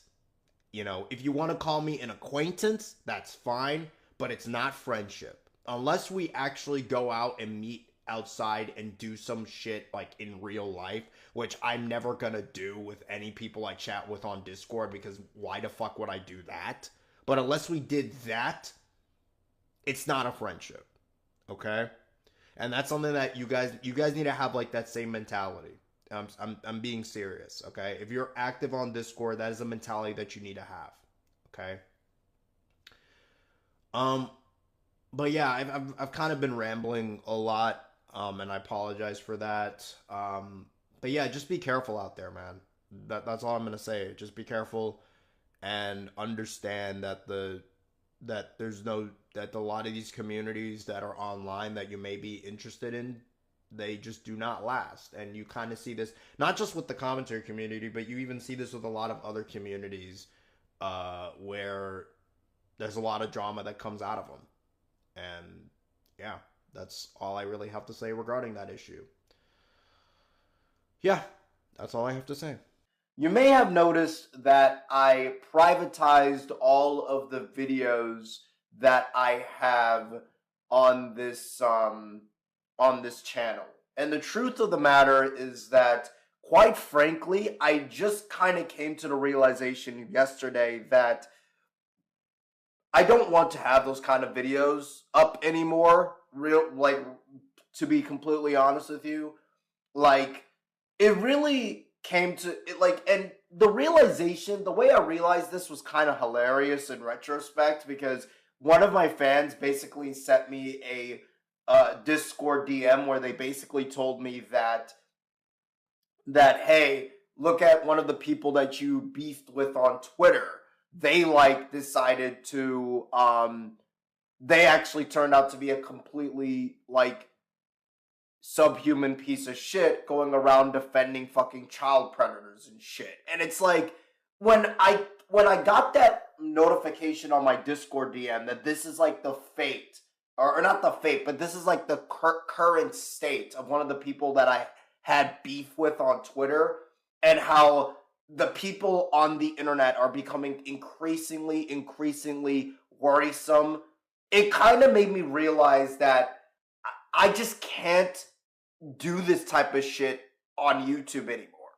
If you want to call me an acquaintance, that's fine, but it's not friendship. Unless we actually go out and meet outside and do some shit like in real life, which I'm never gonna do with any people I chat with on Discord, because why the fuck would I do that? But unless we did that, it's not a friendship, okay? And that's something that you guys need to have, like, that same mentality. I'm being serious, okay? If you're active on Discord, that is a mentality that you need to have, okay? But yeah, I've kind of been rambling a lot, and I apologize for that. But yeah, just be careful out there, man. That's all I'm gonna say. Just be careful and understand that that a lot of these communities that are online that you may be interested in, they just do not last. And you kind of see this not just with the commentary community, but you even see this with a lot of other communities where there's a lot of drama that comes out of them. And yeah, that's all I really have to say regarding that issue. Yeah, that's all I have to say. You may have noticed that I privatized all of the videos that I have on this channel. And the truth of the matter is that, quite frankly, I just kind of came to the realization yesterday that I don't want to have those kind of videos up anymore. To be completely honest with you, like, it really came to it, and the realization, the way I realized this was kind of hilarious in retrospect, because one of my fans basically sent me a Discord DM where they basically told me that hey, look at one of the people that you beefed with on Twitter. They decided to they actually turned out to be a completely subhuman piece of shit going around defending fucking child predators and shit. And it's like, when I got that notification on my Discord DM that this is the fate, or not the fate, but this is the current state of one of the people that I had beef with on Twitter, and how the people on the internet are becoming increasingly worrisome, it kind of made me realize that I just can't do this type of shit on YouTube anymore.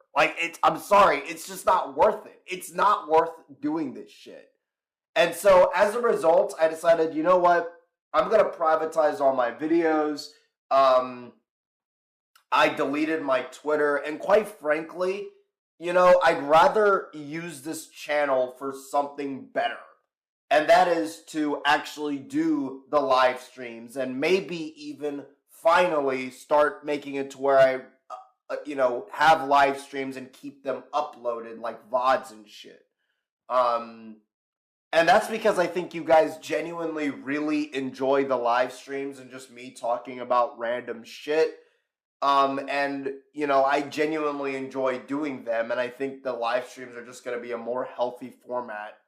I'm sorry, it's just not worth it. It's not worth doing this shit. And so, as a result, I decided, you know what? I'm gonna privatize all my videos. I deleted my Twitter, and quite frankly, I'd rather use this channel for something better. And that is to actually do the live streams, and maybe even finally start making it to where I, have live streams and keep them uploaded like VODs and shit. And that's because I think you guys genuinely really enjoy the live streams and just me talking about random shit. And, I genuinely enjoy doing them, and I think the live streams are just going to be a more healthy format,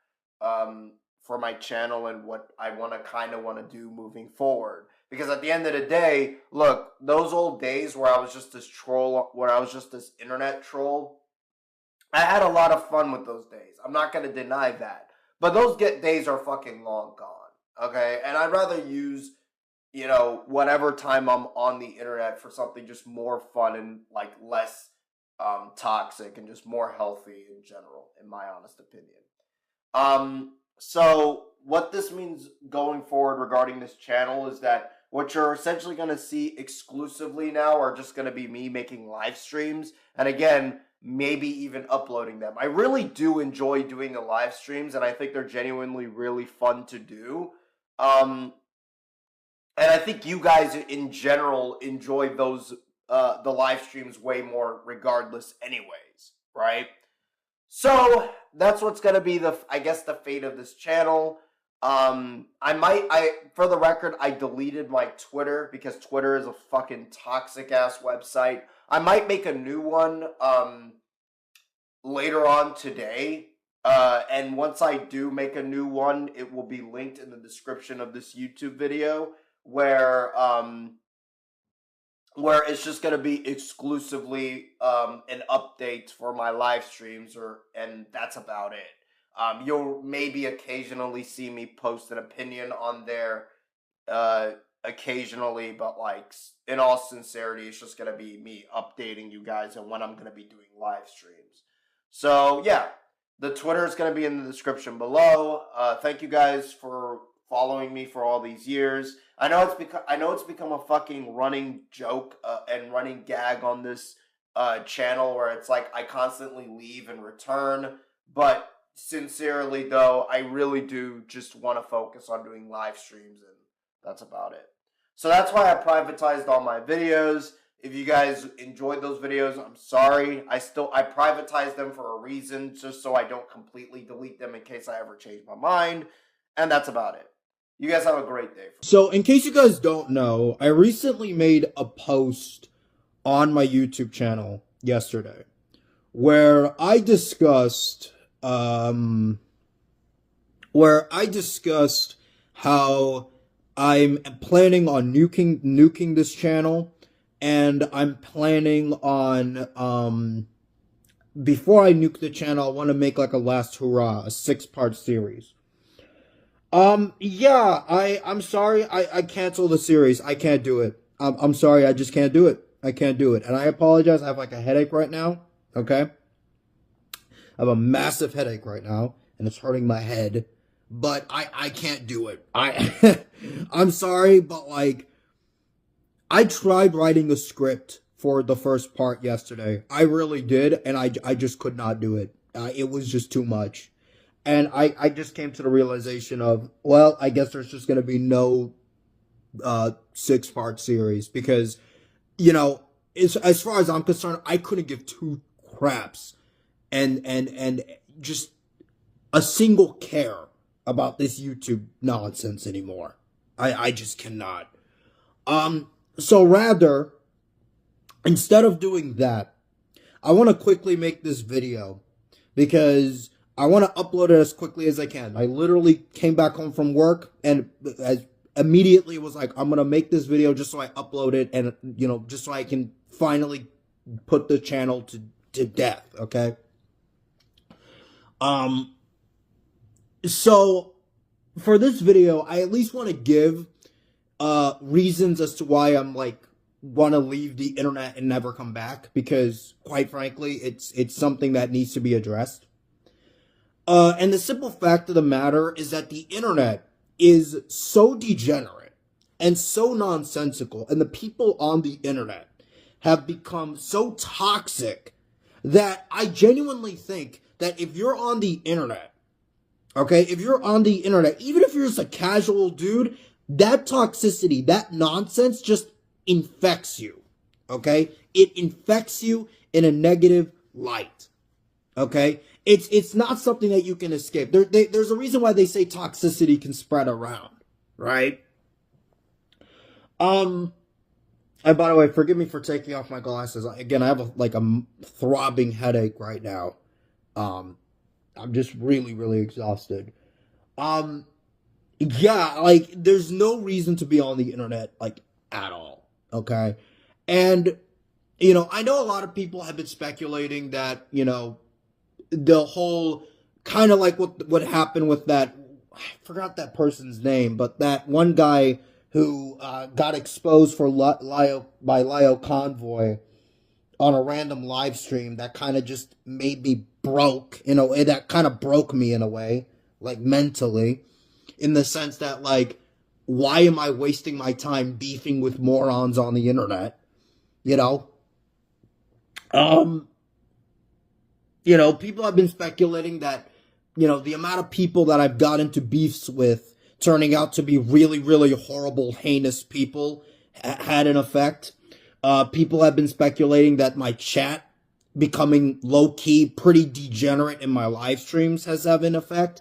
for my channel and what I want to do moving forward. Because at the end of the day, look, those old days where I was just this troll, where I was just this internet troll, I had a lot of fun with those days. I'm not going to deny that. But those days are fucking long gone, okay? And I'd rather use, whatever time I'm on the internet for something just more fun and, less toxic and just more healthy in general, in my honest opinion. So what this means going forward regarding this channel is that what you're essentially going to see exclusively now are just going to be me making live streams, and again, maybe even uploading them. I really do enjoy doing the live streams, and I think they're genuinely really fun to do. And I think you guys in general enjoy those the live streams way more regardless anyways, right? So that's what's gonna be the fate of this channel. For the record, I deleted my Twitter because Twitter is a fucking toxic ass website. I might make a new one later on today. And once I do make a new one, it will be linked in the description of this YouTube video, where it's just going to be exclusively an update for my live streams, and that's about it. You'll maybe occasionally see me post an opinion on there occasionally, but in all sincerity, it's just going to be me updating you guys on when I'm going to be doing live streams. So yeah, the Twitter is going to be in the description below. Thank you guys for following me for all these years. I know it's become a fucking running joke and running gag on this channel, where it's I constantly leave and return, but sincerely though, I really do just want to focus on doing live streams, and that's about it. So that's why I privatized all my videos. If you guys enjoyed those videos, I'm sorry. I privatized them for a reason, just so I don't completely delete them in case I ever change my mind. And that's about it. You guys have a great day. So, in case you guys don't know, I recently made a post on my YouTube channel yesterday where I discussed how I'm planning on nuking this channel, and I'm planning on before I nuke the channel, I want to make like a last hurrah, a 6-part series. Yeah, I'm sorry, I canceled the series. I can't do it. I'm sorry, I just can't do it. I can't do it. And I apologize, I have like a headache right now, okay? I have a massive headache right now, and it's hurting my head, but I can't do it. I'm sorry, but like, I tried writing a script for the first part yesterday. I really did, and I just could not do it. It was just too much. And I just came to the realization of, well, I guess there's just going to be no 6-part series because, you know, as far as I'm concerned, I couldn't give two craps and just a single care about this YouTube nonsense anymore. I just cannot. So rather, instead of doing that, I want to quickly make this video because I want to upload it as quickly as I can. I literally came back home from work and immediately was like, I'm going to make this video just so I upload it and, you know, just so I can finally put the channel to death, okay? So for this video, I at least want to give reasons as to why I'm like want to leave the internet and never come back, because quite frankly, it's something that needs to be addressed. And the simple fact of the matter is that the internet is so degenerate and so nonsensical, and the people on the internet have become so toxic that I genuinely think that if you're on the internet, okay, if you're on the internet, even if you're just a casual dude, that toxicity, that nonsense just infects you, okay? It infects you in a negative light, okay? It's not something that you can escape. There's a reason why they say toxicity can spread around, right? And by the way, forgive me for taking off my glasses. Again, I have a throbbing headache right now. I'm just really, really exhausted. Yeah, like, there's no reason to be on the internet, like, at all, okay? And, you know, I know a lot of people have been speculating that, you know, the whole, kind of like what happened with that, I forgot that person's name, but that one guy who got exposed for by Lilo Convoy on a random live stream that kind of just made me broke, in a way, that kind of broke me in a way, like mentally, in the sense that, like, why am I wasting my time beefing with morons on the internet, you know? You know, people have been speculating that, you know, the amount of people that I've got into beefs with turning out to be really, really horrible, heinous people had an effect. People have been speculating that my chat becoming low-key pretty degenerate in my live streams has had an effect.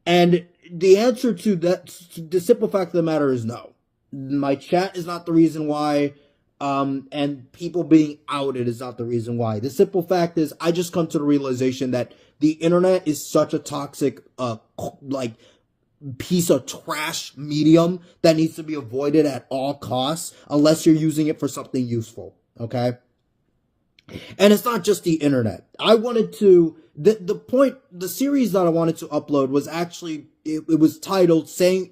And the answer to that, the simple fact of the matter is no. My chat is not the reason why, and people being outed is not the reason why. The simple fact is, I just come to the realization that the internet is such a toxic, like, piece of trash medium that needs to be avoided at all costs, unless you're using it for something useful, okay? And it's not just the internet. I wanted to, the series that I wanted to upload was actually, it was titled Saying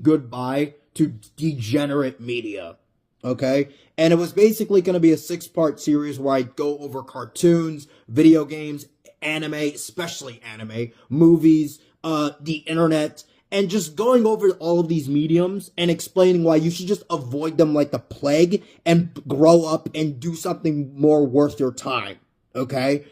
Goodbye to Degenerate Media. Okay? And it was basically going to be a 6-part series where I go over cartoons, video games, anime, especially anime, movies, the internet, and just going over all of these mediums and explaining why you should just avoid them like the plague and grow up and do something more worth your time. Okay?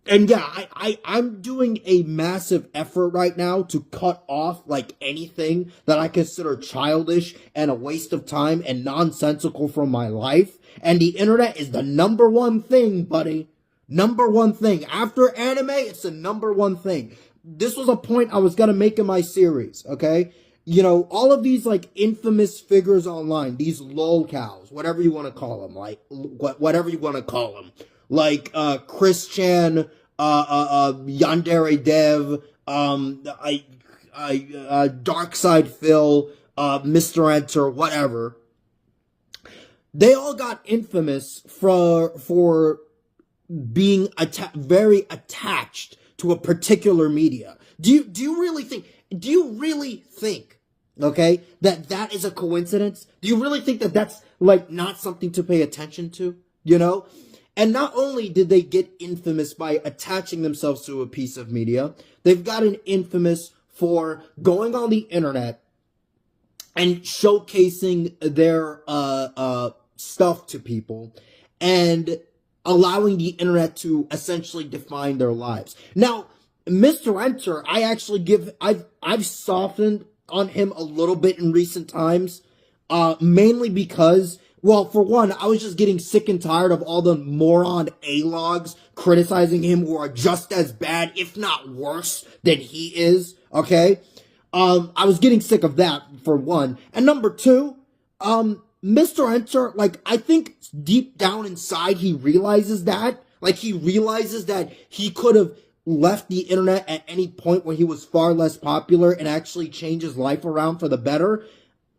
And yeah, I'm doing a massive effort right now to cut off like anything that I consider childish and a waste of time and nonsensical from my life. And the internet is the number one thing, buddy. Number one thing. After anime, it's the number one thing. This was a point I was gonna make in my series, okay? You know, all of these like infamous figures online, these lolcows, whatever you want to call them, like whatever you want to call them, like Chris Chan, Yandere Dev, Darkside Phil, Mr. Enter, whatever. They all got infamous for being very attached to a particular media. Do you really think, okay, that is a coincidence? Do you really think that that's like not something to pay attention to, you know? And not only did they get infamous by attaching themselves to a piece of media, they've gotten infamous for going on the internet and showcasing their stuff to people and allowing the internet to essentially define their lives. Now, Mr. Enter, I've softened on him a little bit in recent times, mainly because, well, for one, I was just getting sick and tired of all the moron A-logs criticizing him who are just as bad, if not worse, than he is, okay? I was getting sick of that, for one. And number two, Mr. Enter, like, I think deep down inside he realizes that. Like, he realizes that he could have left the internet at any point when he was far less popular and actually change his life around for the better.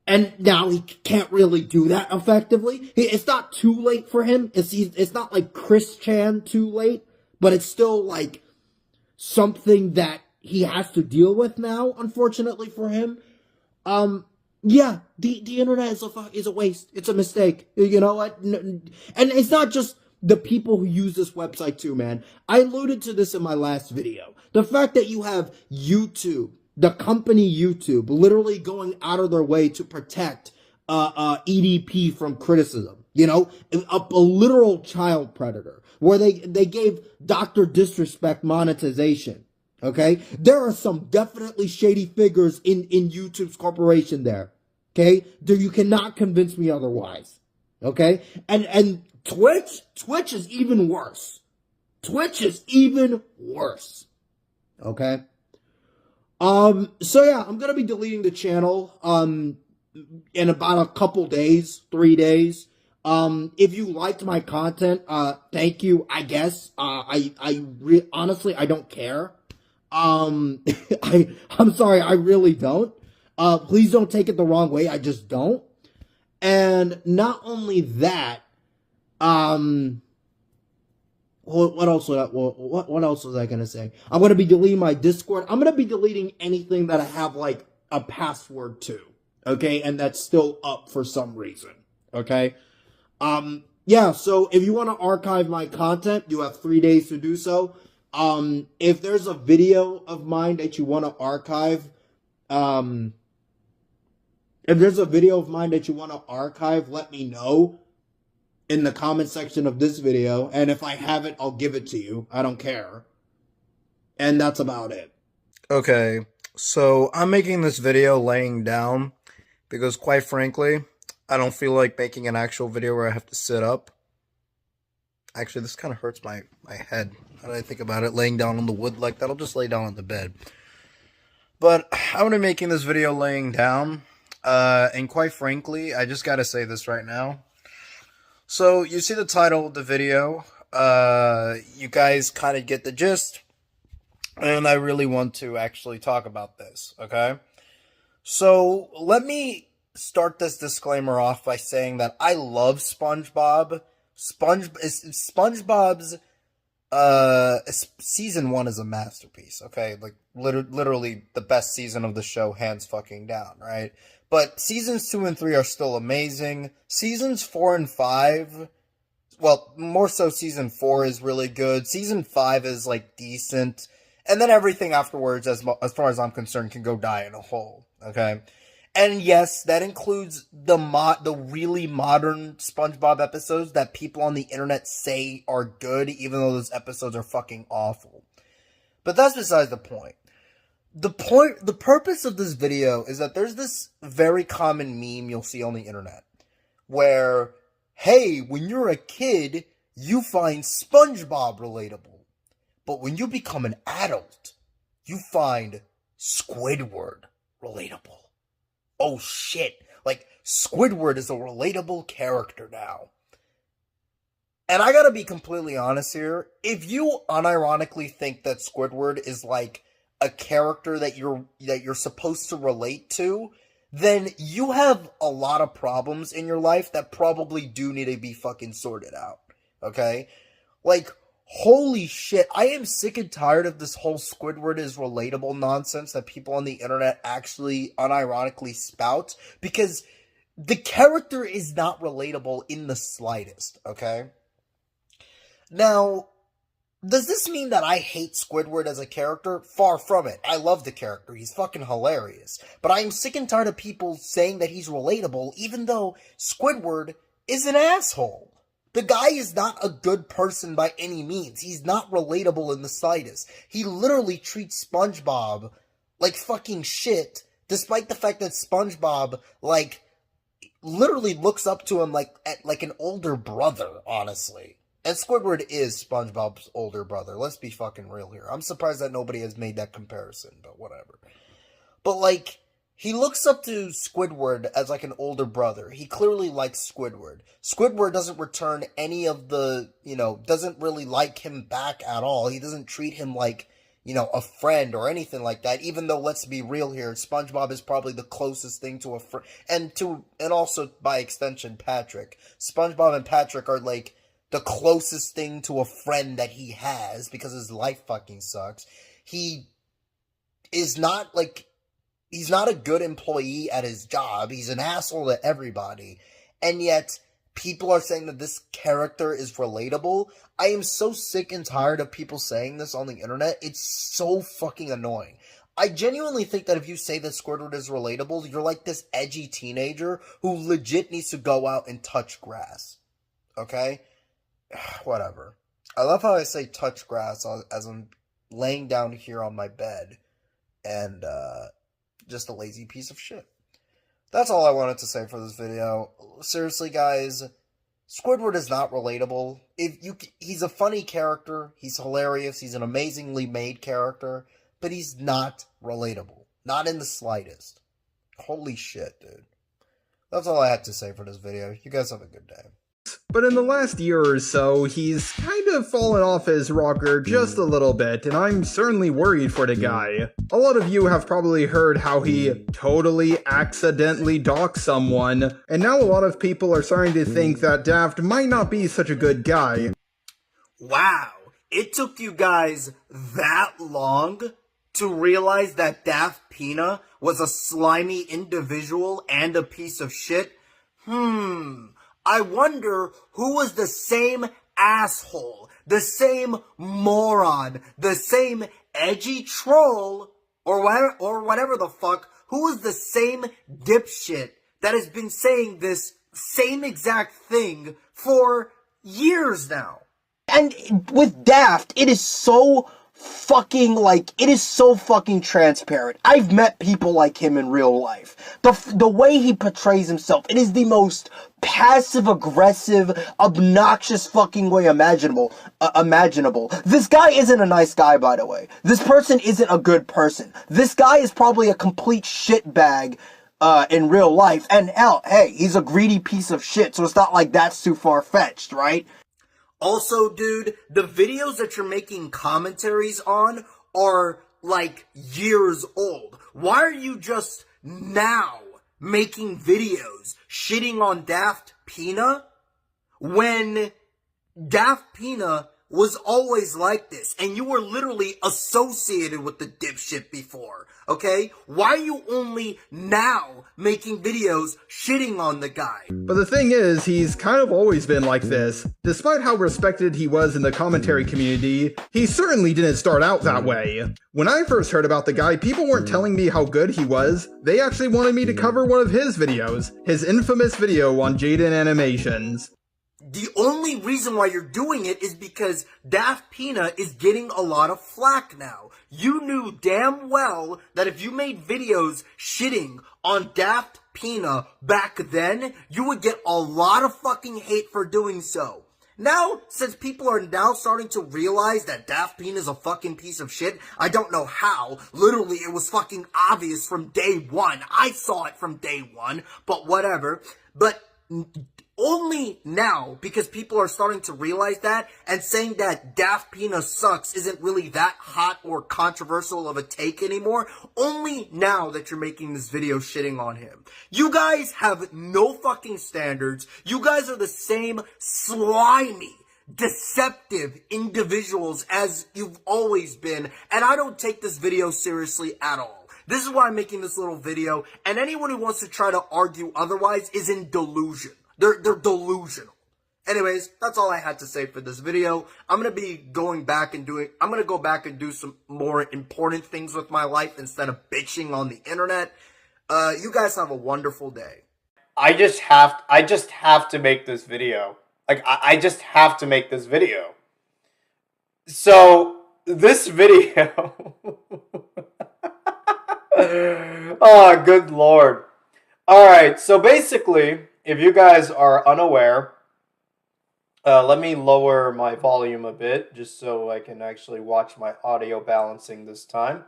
And now he can't really do that effectively. It's not too late for him. It's not like Chris Chan too late, but it's still like something that he has to deal with now, unfortunately for him. Yeah, the internet is a waste. It's a mistake. You know what? And it's not just the people who use this website too, man. I alluded to this in my last video. The fact that you have YouTube, the company YouTube, literally going out of their way to protect EDP from criticism. You know, a literal child predator, where they gave Dr. Disrespect monetization. Okay, there are some definitely shady figures in YouTube's corporation there. Okay, you cannot convince me otherwise. Okay, and Twitch is even worse. Twitch is even worse. Okay. So yeah, I'm gonna be deleting the channel in about a couple days, 3 days. If you liked my content, thank you. I guess honestly I don't care. I'm sorry, I really don't. Please don't take it the wrong way. I just don't. And not only that, what else was I gonna say? I'm gonna be deleting my Discord. I'm gonna be deleting anything that I have like a password to. Okay, and that's still up for some reason. Okay. Yeah. So if you want to archive my content, you have 3 days to do so. If there's a video of mine that you want to archive, let me know in the comment section of this video. And if I have it, I'll give it to you. I don't care. And that's about it. Okay, so I'm making this video laying down because, quite frankly, I don't feel like making an actual video where I have to sit up. Actually, this kind of hurts my head. Now that I think about it, laying down on the wood like that, I'll just lay down on the bed. But I'm going to be making this video laying down. And quite frankly, I just got to say this right now. So, you see the title of the video. You guys kind of get the gist. And I really want to actually talk about this, okay? So, let me start this disclaimer off by saying that I love SpongeBob. SpongeBob's season 1 is a masterpiece, okay? Like, literally the best season of the show, hands fucking down, right? But seasons 2 and 3 are still amazing. Seasons 4 and 5, well, more so season 4 is really good. Season 5 is, like, decent. And then everything afterwards, as far as I'm concerned, can go die in a hole, okay? And yes, that includes the really modern SpongeBob episodes that people on the internet say are good, even though those episodes are fucking awful. But that's besides the point. The purpose of this video is that there's this very common meme you'll see on the internet where, hey, when you're a kid, you find SpongeBob relatable. But when you become an adult, you find Squidward relatable. Oh shit, like, Squidward is a relatable character now. And I gotta be completely honest here, if you unironically think that Squidward is like a character that you're supposed to relate to, then you have a lot of problems in your life that probably do need to be fucking sorted out, okay? Like, holy shit, I am sick and tired of this whole Squidward is relatable nonsense that people on the internet actually unironically spout, because the character is not relatable in the slightest, okay? Now, does this mean that I hate Squidward as a character? Far from it. I love the character. He's fucking hilarious. But I am sick and tired of people saying that he's relatable, even though Squidward is an asshole. The guy is not a good person by any means. He's not relatable in the slightest. He literally treats SpongeBob like fucking shit, despite the fact that SpongeBob, like, literally looks up to him like an older brother, honestly. And Squidward is SpongeBob's older brother. Let's be fucking real here. I'm surprised that nobody has made that comparison, but whatever. But, like, he looks up to Squidward as, like, an older brother. He clearly likes Squidward. Squidward doesn't return any of the, doesn't really like him back at all. He doesn't treat him like, a friend or anything like that. Even though, let's be real here, SpongeBob is probably the closest thing to a friend. And also, by extension, Patrick. SpongeBob and Patrick are, like, the closest thing to a friend that he has, because his life fucking sucks. He is not, like, he's not a good employee at his job. He's an asshole to everybody. And yet, people are saying that this character is relatable. I am so sick and tired of people saying this on the internet. It's so fucking annoying. I genuinely think that if you say that Squidward is relatable, you're like this edgy teenager who legit needs to go out and touch grass. Okay? Whatever. I love how I say touch grass as I'm laying down here on my bed and just a lazy piece of shit. That's all I wanted to say for this video. Seriously, guys, Squidward is not relatable. He's a funny character, he's hilarious, he's an amazingly made character, but he's not relatable. Not in the slightest. Holy shit, dude. That's all I had to say for this video. You guys have a good day. But in the last year or so, he's kind of fallen off his rocker just a little bit, and I'm certainly worried for the guy. A lot of you have probably heard how he totally accidentally doxed someone, and now a lot of people are starting to think that Daft might not be such a good guy. Wow, it took you guys that long to realize that DaftPina was a slimy individual and a piece of shit? I wonder who was the same asshole, the same moron, the same edgy troll, or whatever the fuck, who was the same dipshit that has been saying this same exact thing for years now. And with Daft, it is so fucking transparent. I've met people like him in real life. The way he portrays himself, it is the most passive-aggressive, obnoxious fucking way imaginable. This guy isn't a nice guy, by the way. This person isn't a good person. This guy is probably a complete shitbag in real life. And hell, hey, he's a greedy piece of shit, so it's not like that's too far-fetched, right? Also, dude, the videos that you're making commentaries on are, like, years old. Why are you just now making videos shitting on DaftPina when DaftPina was always like this, and you were literally associated with the dipshit before, okay? Why are you only now making videos shitting on the guy? But the thing is, he's kind of always been like this. Despite how respected he was in the commentary community, he certainly didn't start out that way. When I first heard about the guy, people weren't telling me how good he was. They actually wanted me to cover one of his videos, his infamous video on Jaden Animations. The only reason why you're doing it is because DaftPina is getting a lot of flack now. You knew damn well that if you made videos shitting on DaftPina back then, you would get a lot of fucking hate for doing so. Now, since people are now starting to realize that DaftPina is a fucking piece of shit, I don't know how. Literally, it was fucking obvious from day one. I saw it from day one, but whatever. But only now, because people are starting to realize that, and saying that DaftPina sucks isn't really that hot or controversial of a take anymore, only now that you're making this video shitting on him. You guys have no fucking standards. You guys are the same slimy, deceptive individuals as you've always been, and I don't take this video seriously at all. This is why I'm making this little video, and anyone who wants to try to argue otherwise is in delusion. They're delusional. Anyways, that's all I had to say for this video. I'm gonna go back and do some more important things with my life instead of bitching on the internet. You guys have a wonderful day. I just have to make this video. Like, I just have to make this video. So, this video... Oh, good lord. Alright, so basically, if you guys are unaware, let me lower my volume a bit, just so I can actually watch my audio balancing this time.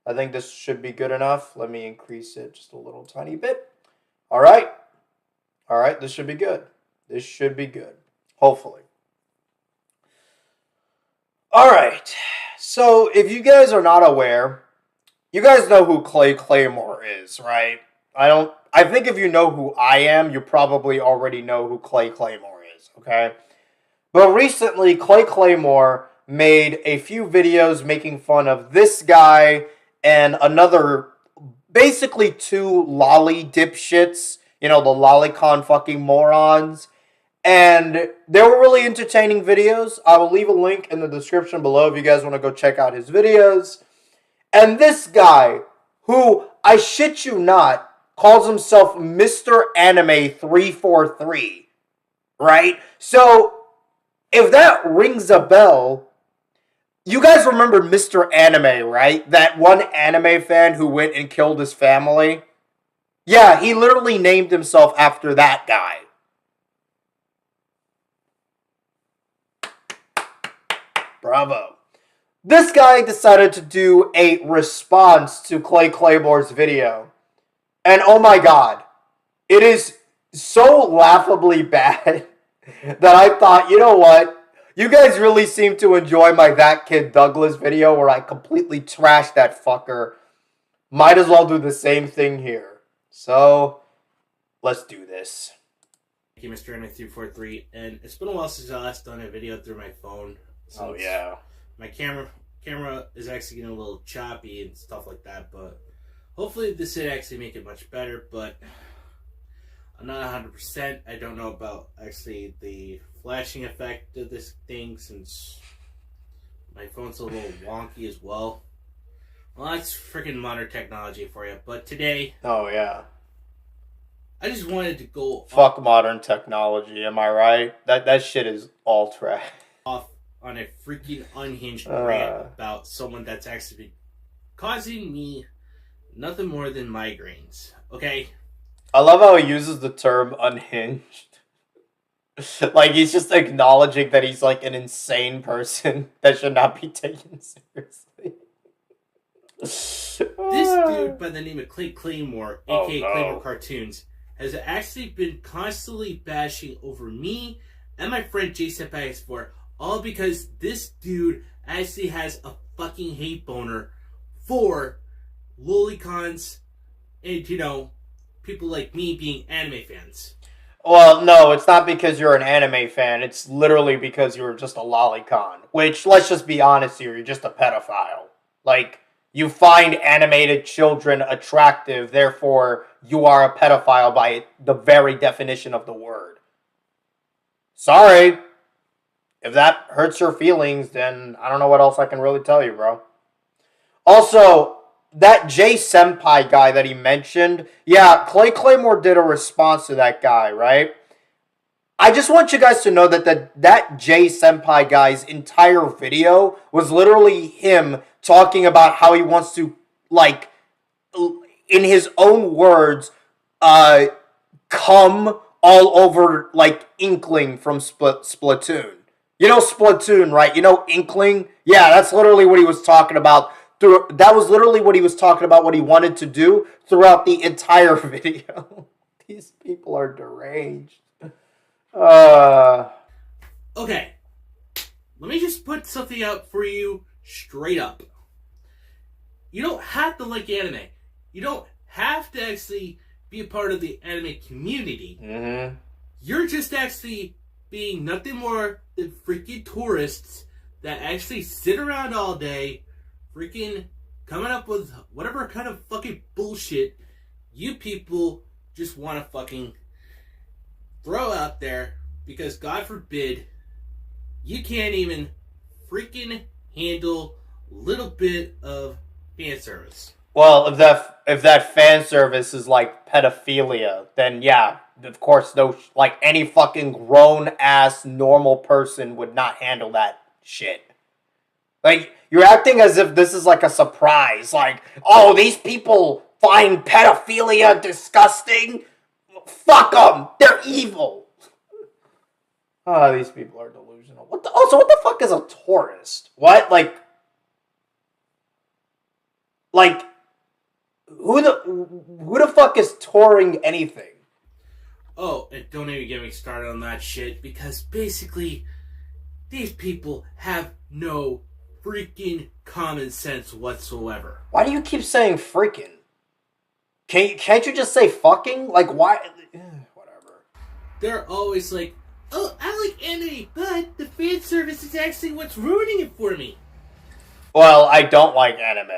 I think this should be good enough. Let me increase it just a little tiny bit. Alright. Alright, this should be good. This should be good. Hopefully. Alright. So, if you guys are not aware, you guys know who Claymore is, right? I think if you know who I am, you probably already know who Claymore is, okay? But recently, Claymore made a few videos making fun of this guy and another, basically two lolly dipshits, you know, the lolicon fucking morons. And they were really entertaining videos. I will leave a link in the description below if you guys want to go check out his videos. And this guy, who, I shit you not, calls himself MisterAnime 343, right? So, if that rings a bell, you guys remember MisterAnime, right? That one anime fan who went and killed his family? Yeah, he literally named himself after that guy. Bravo. This guy decided to do a response to Claymore's video. And oh my god, it is so laughably bad that I thought, you know what? You guys really seem to enjoy my That Kid Douglas video where I completely trashed that fucker. Might as well do the same thing here. So, let's do this. Thank you, MisterAnime343, and it's been a while since I last done a video through my phone. Oh yeah. My camera is actually getting a little choppy and stuff like that, but hopefully this should actually make it much better, but I'm not 100%. I don't know about actually the flashing effect of this thing since my phone's a little wonky as well. Well, that's freaking modern technology for you, but today... Oh yeah. I just wanted to go... Fuck modern technology, am I right? That shit is all trash. Off on a freaking unhinged rant about someone that's actually been causing me nothing more than migraines, okay? I love how he uses the term unhinged. Like, he's just acknowledging that he's like an insane person that should not be taken seriously. This dude by the name of Claymore, aka Claymore Cartoons, has actually been constantly bashing over me and my friend Jason Bags4, all because this dude actually has a fucking hate boner for lolicons and, you know, people like me being anime fans. Well, no, it's not because you're an anime fan. It's literally because you're just a lolicon. Which, let's just be honest here, you're just a pedophile. Like, you find animated children attractive, therefore you are a pedophile by the very definition of the word. Sorry. If that hurts your feelings, then I don't know what else I can really tell you, bro. Also, that J Senpai guy that he mentioned, yeah, Claymore did a response to that guy, right? I just want you guys to know that J Senpai guy's entire video was literally him talking about how he wants to, like, in his own words, come all over, like, Inkling from Splatoon. You know Splatoon, right? You know Inkling? Yeah, that's literally what he was talking about. That was literally what he was talking about, what he wanted to do throughout the entire video. These people are deranged. Okay. Let me just put something out for you straight up. You don't have to like anime. You don't have to actually be a part of the anime community. Mm-hmm. You're just actually being nothing more than freaking tourists that actually sit around all day freaking coming up with whatever kind of fucking bullshit you people just want to fucking throw out there because God forbid you can't even freaking handle a little bit of fan service. Well, if that fan service is like pedophilia, then yeah, of course, no, like any fucking grown ass normal person would not handle that shit. Like, you're acting as if this is like a surprise. Like, oh, these people find pedophilia disgusting? Fuck them. They're evil. Oh, these people are delusional. What the fuck is a tourist? What? Like, who the fuck is touring anything? Oh, and don't even get me started on that shit, because basically, these people have no freaking common sense whatsoever. Why do you keep saying freaking? Can't you just say fucking? Like, why? Whatever. They're always like, oh, I like anime, but the fan service is actually what's ruining it for me. Well, I don't like anime.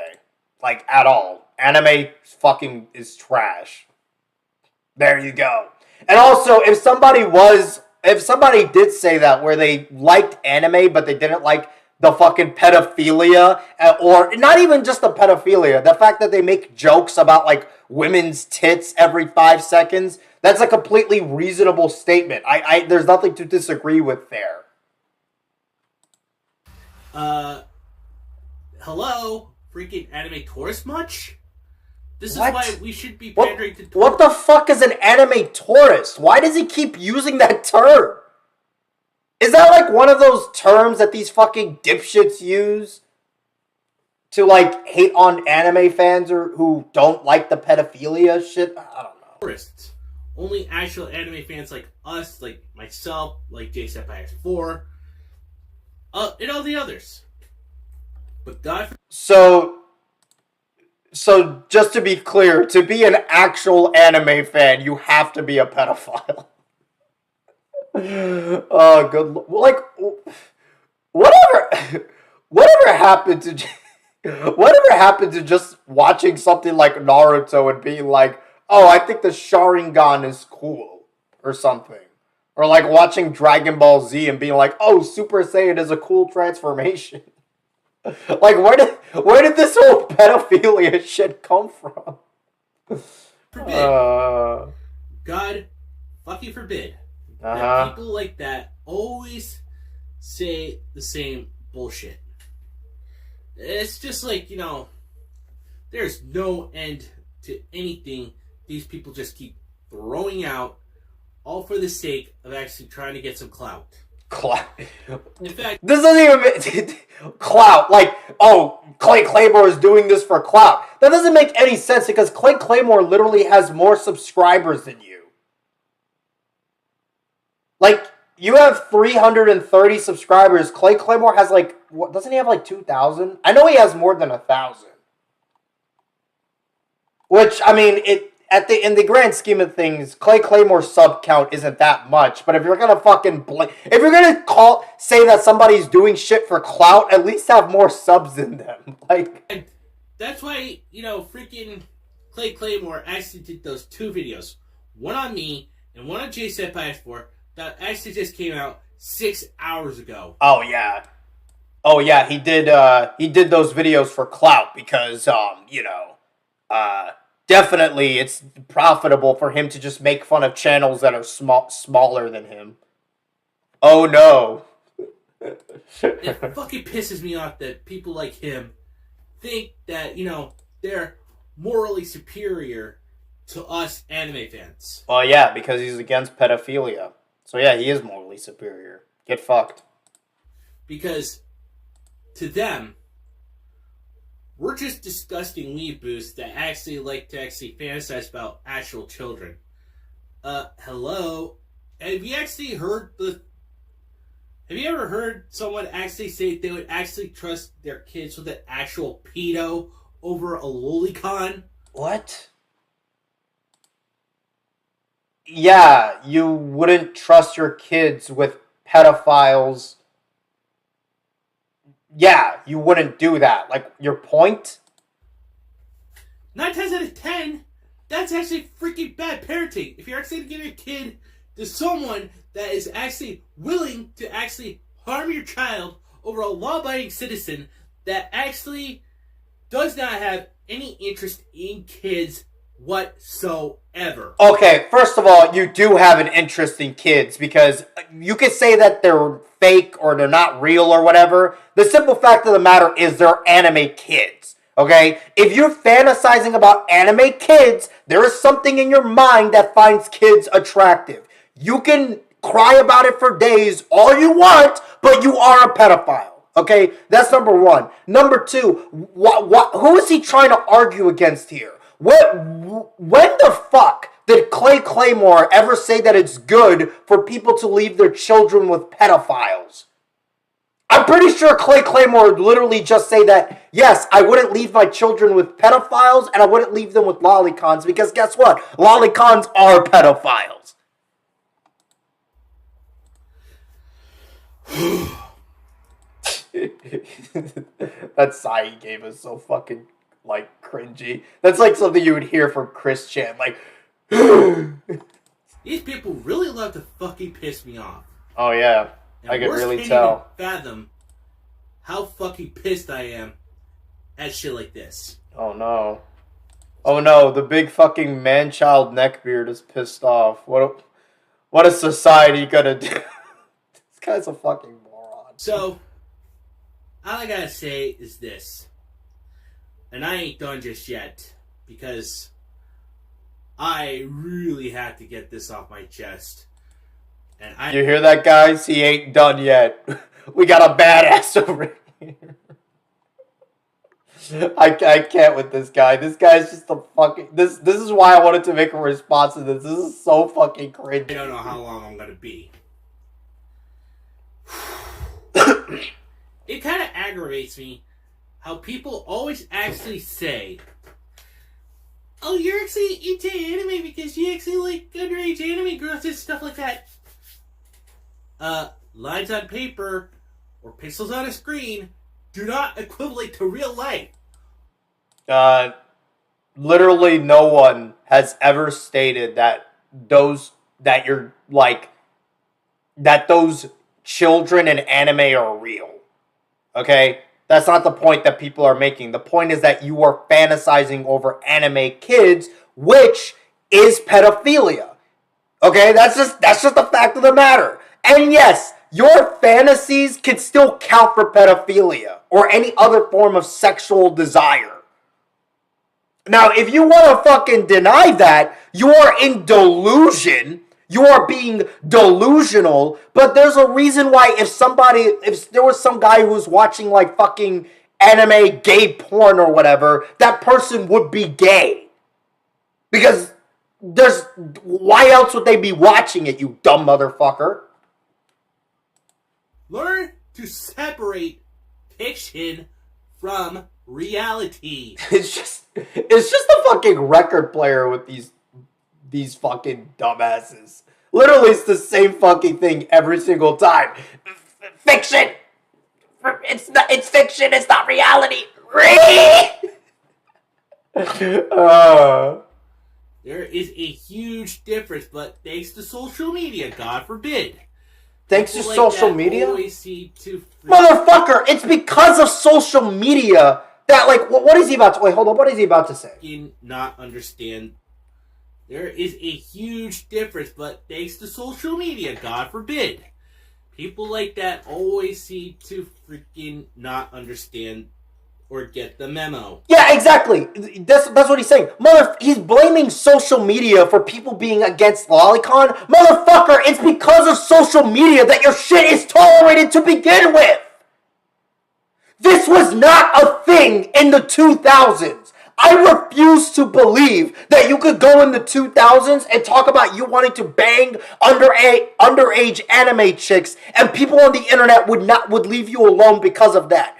Like, at all. Anime fucking is trash. There you go. And also, if somebody did say that, where they liked anime, but they didn't like the fucking pedophilia, or not even just the pedophilia, the fact that they make jokes about, like, women's tits every 5 seconds, that's a completely reasonable statement. There's nothing to disagree with there. Hello? Freaking anime tourist much? This is What? why we should be pandering to tourists. What the fuck is an anime tourist? Why does he keep using that term? Is that like one of those terms that these fucking dipshits use to, like, hate on anime fans or who don't like the pedophilia shit? I don't know. Tourists. Only actual anime fans like us, like myself, like JSenpai4, and all the others. But God... So just to be clear, to be an actual anime fan, you have to be a pedophile. Oh, good. Like, whatever happened to just watching something like Naruto and being like, oh, I think the Sharingan is cool, or something. Or like watching Dragon Ball Z and being like, oh, Super Saiyan is a cool transformation. Like, where did this whole pedophilia shit come from? God fucking forbid that Uh-huh. people like that always say the same bullshit. It's just like, you know, there's no end to anything these people just keep throwing out, all for the sake of actually trying to get some clout. Clout. In fact, This doesn't even clout. Like, oh, Claymore is doing this for clout. That doesn't make any sense because Claymore literally has more subscribers than you. Like, you have 330 subscribers. Claymore has like, what? Doesn't he have like 2,000? I know he has more than 1,000. Which, I mean, in the grand scheme of things, Claymore's sub count isn't that much. But if you're gonna if you're gonna say that somebody's doing shit for clout, at least have more subs than them. Like, And that's why, freaking Claymore actually did those 2 videos. One on me and one on J Senpai 4 that actually just came out 6 hours ago. oh yeah, he did those videos for clout because definitely it's profitable for him to just make fun of channels that are smaller than him. Oh no. It fucking pisses me off that people like him think that, they're morally superior to us anime fans. Well, yeah, because he's against pedophilia. So yeah, he is morally superior. Get fucked. Because to them, we're just disgusting weeaboos that actually like to fantasize about actual children. Hello? Have you ever heard someone actually say they would actually trust their kids with an actual pedo over a lolicon? What? Yeah, you wouldn't trust your kids with pedophiles. Yeah, you wouldn't do that. Like, your point? 9 times out of 10, that's actually freaking bad parenting. If you're actually giving a kid to someone that is actually willing to actually harm your child over a law-abiding citizen that actually does not have any interest in kids whatsoever. Okay, first of all, you do have an interest in kids because you could say that they're fake or they're not real or whatever. The simple fact of the matter is they're anime kids. Okay? If you're fantasizing about anime kids, there is something in your mind that finds kids attractive. You can cry about it for days all you want, but you are a pedophile. Okay? That's number one. Number two, who is he trying to argue against here? When the fuck did Claymore ever say that it's good for people to leave their children with pedophiles? I'm pretty sure Claymore would literally just say that, yes, I wouldn't leave my children with pedophiles and I wouldn't leave them with lolicons because guess what? Lolicons are pedophiles. That sigh he gave us so fucking, like, cringy. That's like something you would hear from Chris Chan. Like, these people really love to fucking piss me off. Oh, yeah. And I could really can't tell. Even fathom how fucking pissed I am at shit like this. Oh, no. Oh, no. The big fucking man-child neckbeard is pissed off. What is society gonna do? This guy's a fucking moron. So, all I gotta say is this. And I ain't done just yet, because I really have to get this off my chest. And You hear that, guys? He ain't done yet. We got a badass over here. I can't with this guy. This guy's just a fucking... This is why I wanted to make a response to this. This is so fucking cringy. I don't know how long I'm gonna be. It kind of aggravates me how people always actually say, oh, you're actually into anime because you actually like underage anime girls and stuff like that. Lines on paper or pixels on a screen do not equivalent to real life. Literally no one has ever stated that those children in anime are real. Okay? That's not the point that people are making. The point is that you are fantasizing over anime kids, which is pedophilia. Okay? That's just the fact of the matter. And yes, your fantasies can still count for pedophilia or any other form of sexual desire. Now, if you want to fucking deny that, you are in delusion. You are being delusional. But there's a reason why if there was some guy who was watching like fucking anime gay porn or whatever, that person would be gay. Because why else would they be watching it, you dumb motherfucker? Learn to separate fiction from reality. It's just a fucking record player with these These fucking dumbasses. Literally, it's the same fucking thing every single time. Fiction! It's fiction, it's not reality. There is a huge difference, but thanks to social media, God forbid. Thanks to social media? Motherfucker, it's because of social media that, like, what is he about to... Wait, hold on, what is he about to say? Not understand. There is a huge difference, but thanks to social media, God forbid. People like that always seem to freaking not understand or get the memo. Yeah, exactly. That's what he's saying. He's blaming social media for people being against Lolicon. Motherfucker, it's because of social media that your shit is tolerated to begin with. This was not a thing in the 2000s. I refuse to believe that you could go in the 2000s and talk about you wanting to bang underage anime chicks and people on the internet would leave you alone because of that.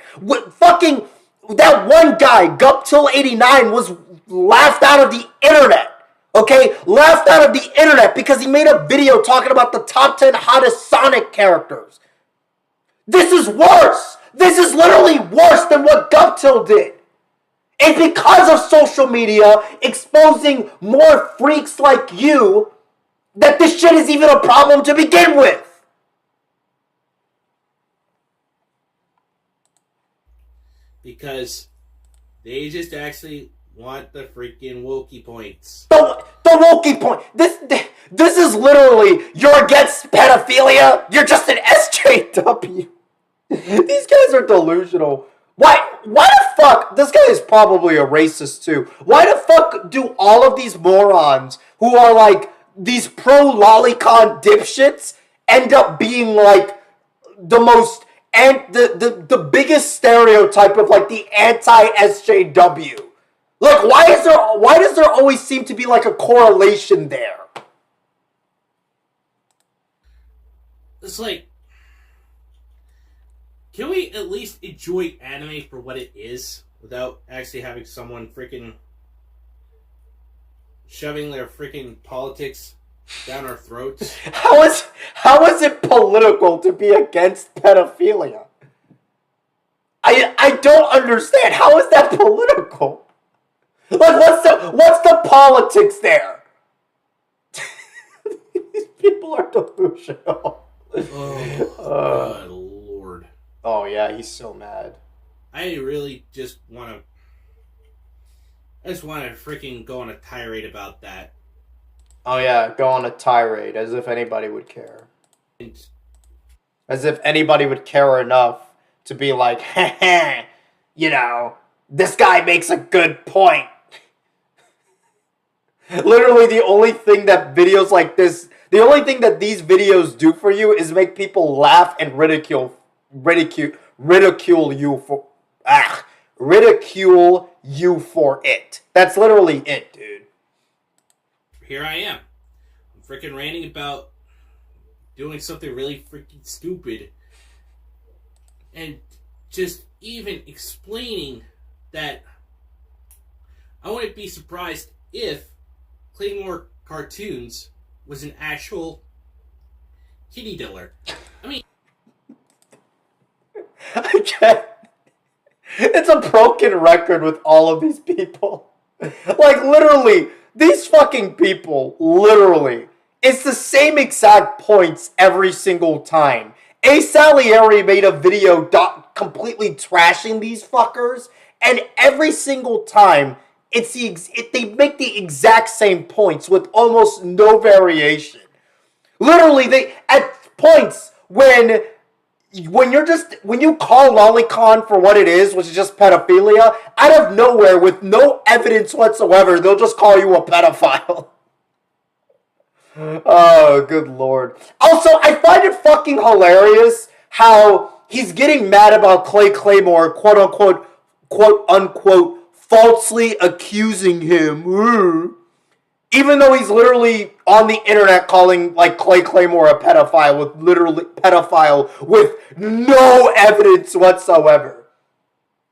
That one guy, Guptil89, was laughed out of the internet. Okay? Laughed out of the internet because he made a video talking about the top 10 hottest Sonic characters. This is worse. This is literally worse than what Guptil did. It's because of social media exposing more freaks like you that this shit is even a problem to begin with. Because they just actually want the freaking Wokey points. The Wokey point. This is literally, you're against pedophilia. You're just an SJW. These guys are delusional. Why the fuck? This guy is probably a racist too. Why the fuck do all of these morons who are like these pro-lolicon dipshits end up being like the most and the biggest stereotype of like the anti-SJW? Like, why does there always seem to be like a correlation there? It's like, can we at least enjoy anime for what it is without actually having someone freaking shoving their freaking politics down our throats? How is it political to be against pedophilia? I don't understand. How is that political? Like, what's the politics there? These people are delusional. Oh, good lord. Oh yeah, he's so mad. I really just want to freaking go on a tirade about that. Oh yeah, go on a tirade, as if anybody would care. As if anybody would care enough to be like, you know, this guy makes a good point. Literally, the only thing that videos like this, the only thing that these videos do for you is make people laugh and ridicule you for it. That's literally it, dude. Here I am. I'm freaking ranting about doing something really freaking stupid. And just even explaining that I wouldn't be surprised if Claymore Cartoons was an actual kitty dealer. I mean, I can't. It's a broken record with all of these people. Like, literally, these fucking people, literally, it's the same exact points every single time. A. Salieri made a video completely trashing these fuckers, and every single time, they make the exact same points with almost no variation. Literally, they at points when you call Lolicon for what it is, which is just pedophilia, out of nowhere with no evidence whatsoever, they'll just call you a pedophile. Oh, good lord. Also, I find it fucking hilarious how he's getting mad about Claymore, quote unquote, falsely accusing him. Even though he's literally on the internet calling like Claymore a pedophile with no evidence whatsoever.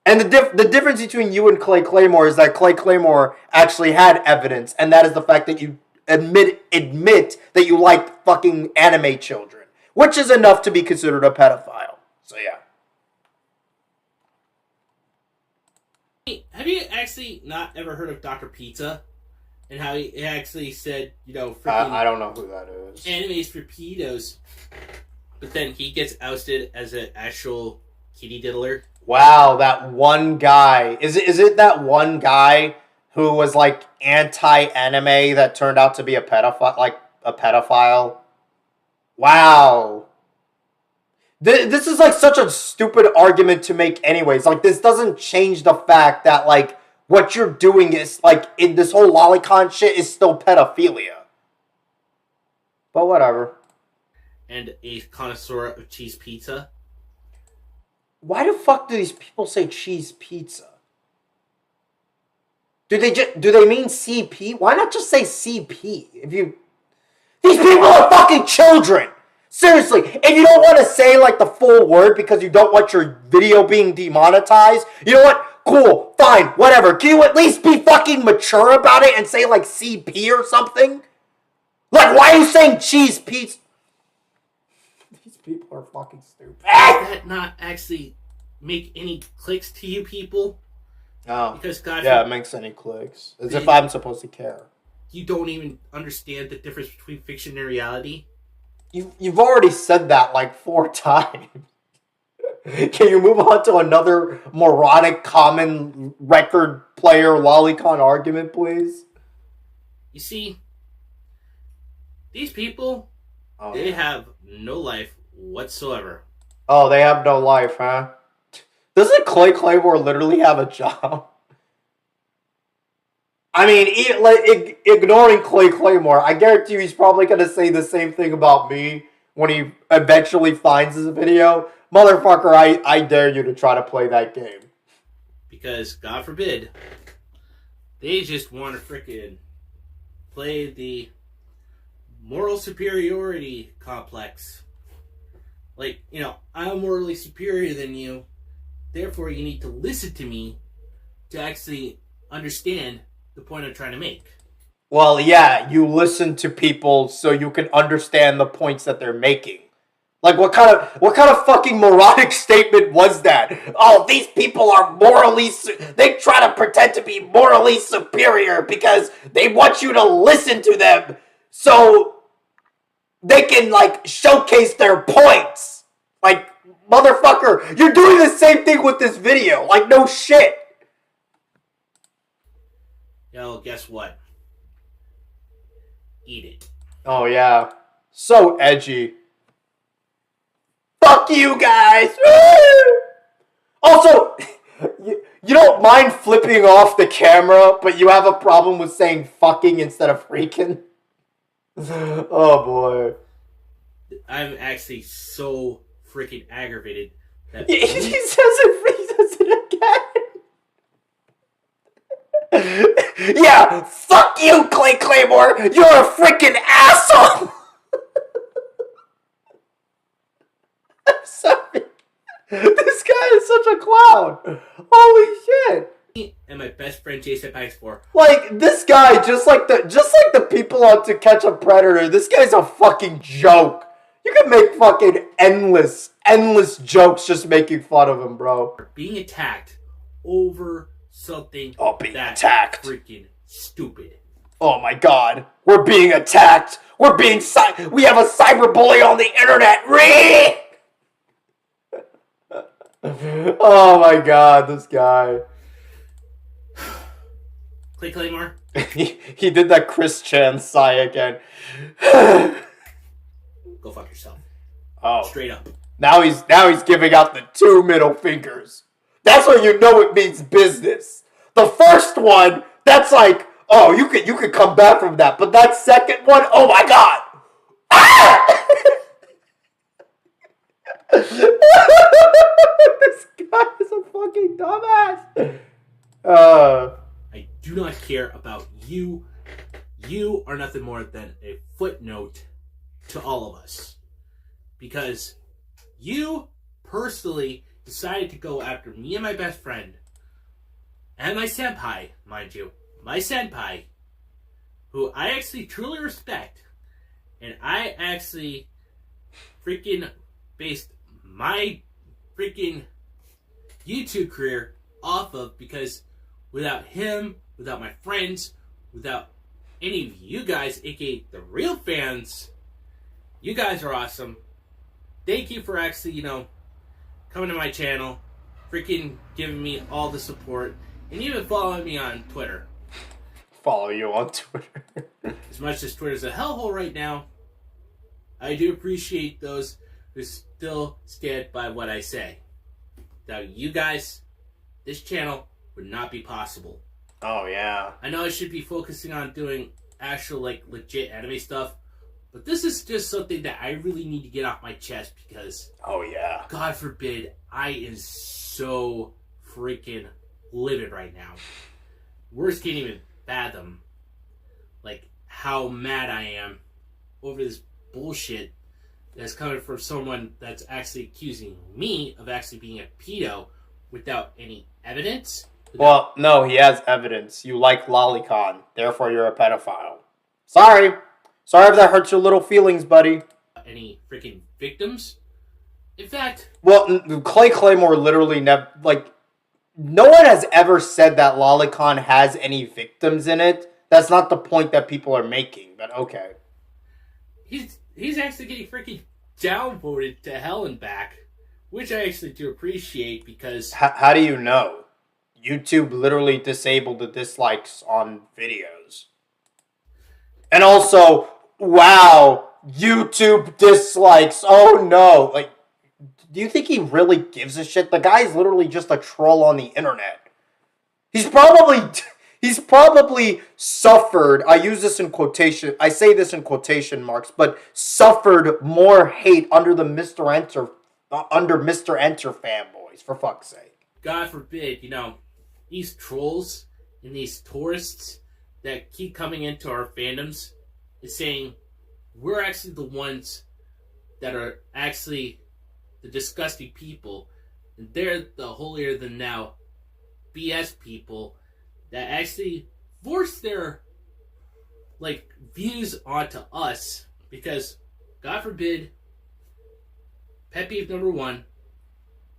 And the difference between you and Claymore is that Claymore actually had evidence, and that is the fact that you admit that you like fucking anime children, which is enough to be considered a pedophile. So yeah. Have you actually not ever heard of Dr. Pizza? And how he actually said, freaking I don't know who that is. animes for pedos. But then he gets ousted as an actual kitty diddler. Wow, that one guy. Is it that one guy who was like anti-anime that turned out to be a pedophile? Wow. This is like such a stupid argument to make anyways. Like, this doesn't change the fact that like what you're doing is like in this whole lolicon shit is still pedophilia. But whatever. And a connoisseur of cheese pizza. Why the fuck do these people say cheese pizza? Do they mean CP? Why not just say CP? These people are fucking children. Seriously, if you don't want to say like the full word because you don't want your video being demonetized, you know what? Cool, fine, whatever. Can you at least be fucking mature about it and say like CP or something? Like, why are you saying cheese pizza? These people are fucking stupid. Does that not actually make any clicks to you people? Oh, because God, yeah, it makes any clicks. As if I'm supposed to care. You don't even understand the difference between fiction and reality. You've already said that like 4 times. Can you move on to another moronic common record player lolicon argument, please? You see, these people, they have no life whatsoever. Oh, they have no life, huh? Doesn't Claymore literally have a job? I mean, ignoring Claymore, I guarantee you he's probably going to say the same thing about me when he eventually finds this video. Motherfucker, I dare you to try to play that game. Because, God forbid, they just want to frickin' play the moral superiority complex. Like, I'm morally superior than you, therefore you need to listen to me to actually understand the point I'm trying to make. Well, yeah, you listen to people so you can understand the points that they're making. Like, what kind of fucking moronic statement was that? Oh, these people are they try to pretend to be morally superior because they want you to listen to them so they can, like, showcase their points. Like, motherfucker, you're doing the same thing with this video. Like, no shit. Yo, guess what? Eat it. Oh, yeah. So edgy. Fuck you guys! Also, you don't mind flipping off the camera, but you have a problem with saying fucking instead of freaking? Oh, boy. I'm actually so freaking aggravated that He says it again. Yeah, fuck you, Claymore! You're a freaking asshole! I'm sorry. This guy is such a clown. Holy shit. And my best friend Jason Pikes for. Like, this guy, just like the people on To Catch a Predator, this guy's a fucking joke. You can make fucking endless jokes just making fun of him, bro. Being attacked over something that's freaking stupid. Oh my god. We're being attacked. We have a cyberbully on the internet. Ree! Oh my god, this guy. Claymore? he did that Chris Chan sigh again. Go fuck yourself. Oh. Straight up. Now he's giving out the 2 middle fingers. That's when you know it means business. The first one, that's like, oh, you could come back from that. But that second one, oh my god. Ah! This guy is a fucking dumbass. I do not care about you. You are nothing more than a footnote to all of us. Because you personally decided to go after me and my best friend and my senpai, mind you. My senpai, who I actually truly respect, and I actually freaking based my freaking YouTube career off of, because without him, without my friends, without any of you guys, aka the real fans, you guys are awesome. Thank you for actually, coming to my channel, freaking giving me all the support, and even following me on Twitter. Follow you on Twitter. As much as Twitter's a hellhole right now, I do appreciate those who still stand by what I say. Without you guys, this channel would not be possible. Oh, yeah. I know I should be focusing on doing actual, legit anime stuff, but this is just something that I really need to get off my chest because, Oh, yeah. God forbid, I am so freaking livid right now. Words can't even fathom, how mad I am over this bullshit that's coming from someone that's actually accusing me of actually being a pedo without any evidence. Well, no, he has evidence. You like Lolicon, therefore you're a pedophile. Sorry. Sorry if that hurts your little feelings, buddy. Any freaking victims. In fact, Well, Claymore literally never, no one has ever said that Lolicon has any victims in it. That's not the point that people are making, but okay. he's actually getting freaking downvoted to hell and back, which I actually do appreciate because How do you know? YouTube literally disabled the dislikes on videos. And also, wow, YouTube dislikes. Oh no. Do you think he really gives a shit? The guy's literally just a troll on the internet. He's probably suffered, I use this in quotation, I say this in quotation marks, but suffered more hate under the Mr. Enter fanboys, for fuck's sake. God forbid, these trolls and these tourists that keep coming into our fandoms is saying we're actually the ones that are actually the disgusting people, and they're the holier than thou BS people that actually force their views onto us because, God forbid, pet peeve number one,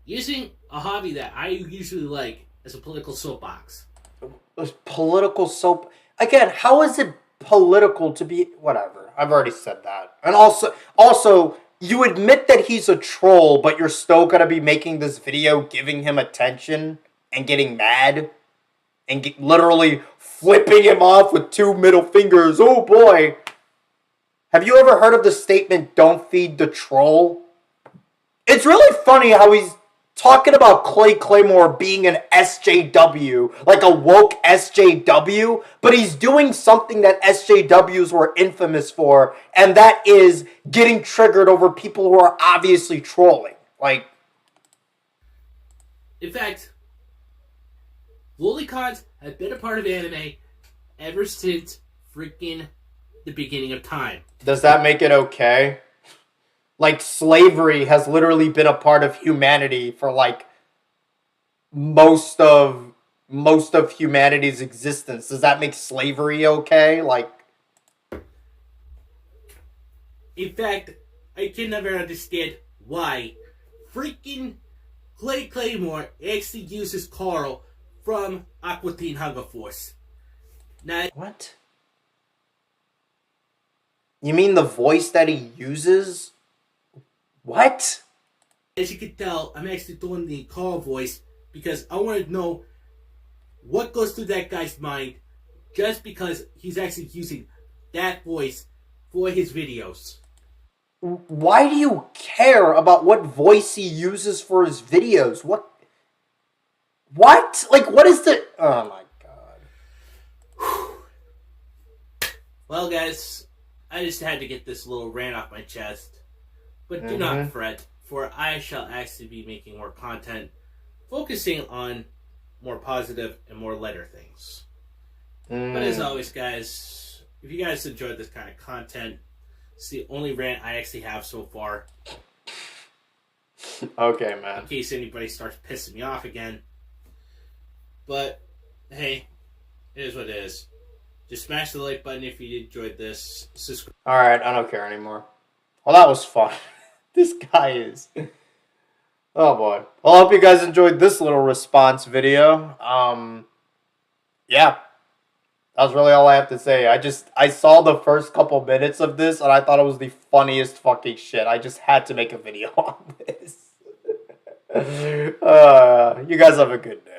using a hobby that I usually like as a political soapbox. Political soap. Again, how is it political to be... Whatever. I've already said that. And also, you admit that he's a troll, but you're still going to be making this video giving him attention and getting mad and literally flipping him off with 2 middle fingers. Oh boy. Have you ever heard of the statement, "Don't feed the troll"? It's really funny how he's talking about Claymore being an SJW, like a woke SJW, but he's doing something that SJWs were infamous for, and that is getting triggered over people who are obviously trolling. In fact, lolicons have been a part of anime ever since freaking the beginning of time. Does that make it okay? Slavery has literally been a part of humanity for most of humanity's existence. Does that make slavery okay? In fact, I can never understand why freaking Claymore actually uses Carl from Aqua Teen Hunger Force. Now, What? You mean the voice that he uses? What? as you can tell, I'm actually doing the Carl voice because I want to know what goes through that guy's mind just because he's actually using that voice for his videos. Why do you care about what voice he uses for his videos? What? What is the... Oh my god. Well, guys, I just had to get this little rant off my chest. But do not fret, for I shall actually be making more content, focusing on more positive and more lighter things. But as always, guys, if you guys enjoyed this kind of content, it's the only rant I actually have so far. Okay, man. In case anybody starts pissing me off again. But, hey, it is what it is. Just smash the like button if you enjoyed this. Subscribe. Alright, I don't care anymore. Well, that was fun. This guy is... Oh boy. Well, I hope you guys enjoyed this little response video. Yeah. That was really all I have to say. I saw the first couple minutes of this and I thought it was the funniest fucking shit. I just had to make a video on this. You guys have a good day.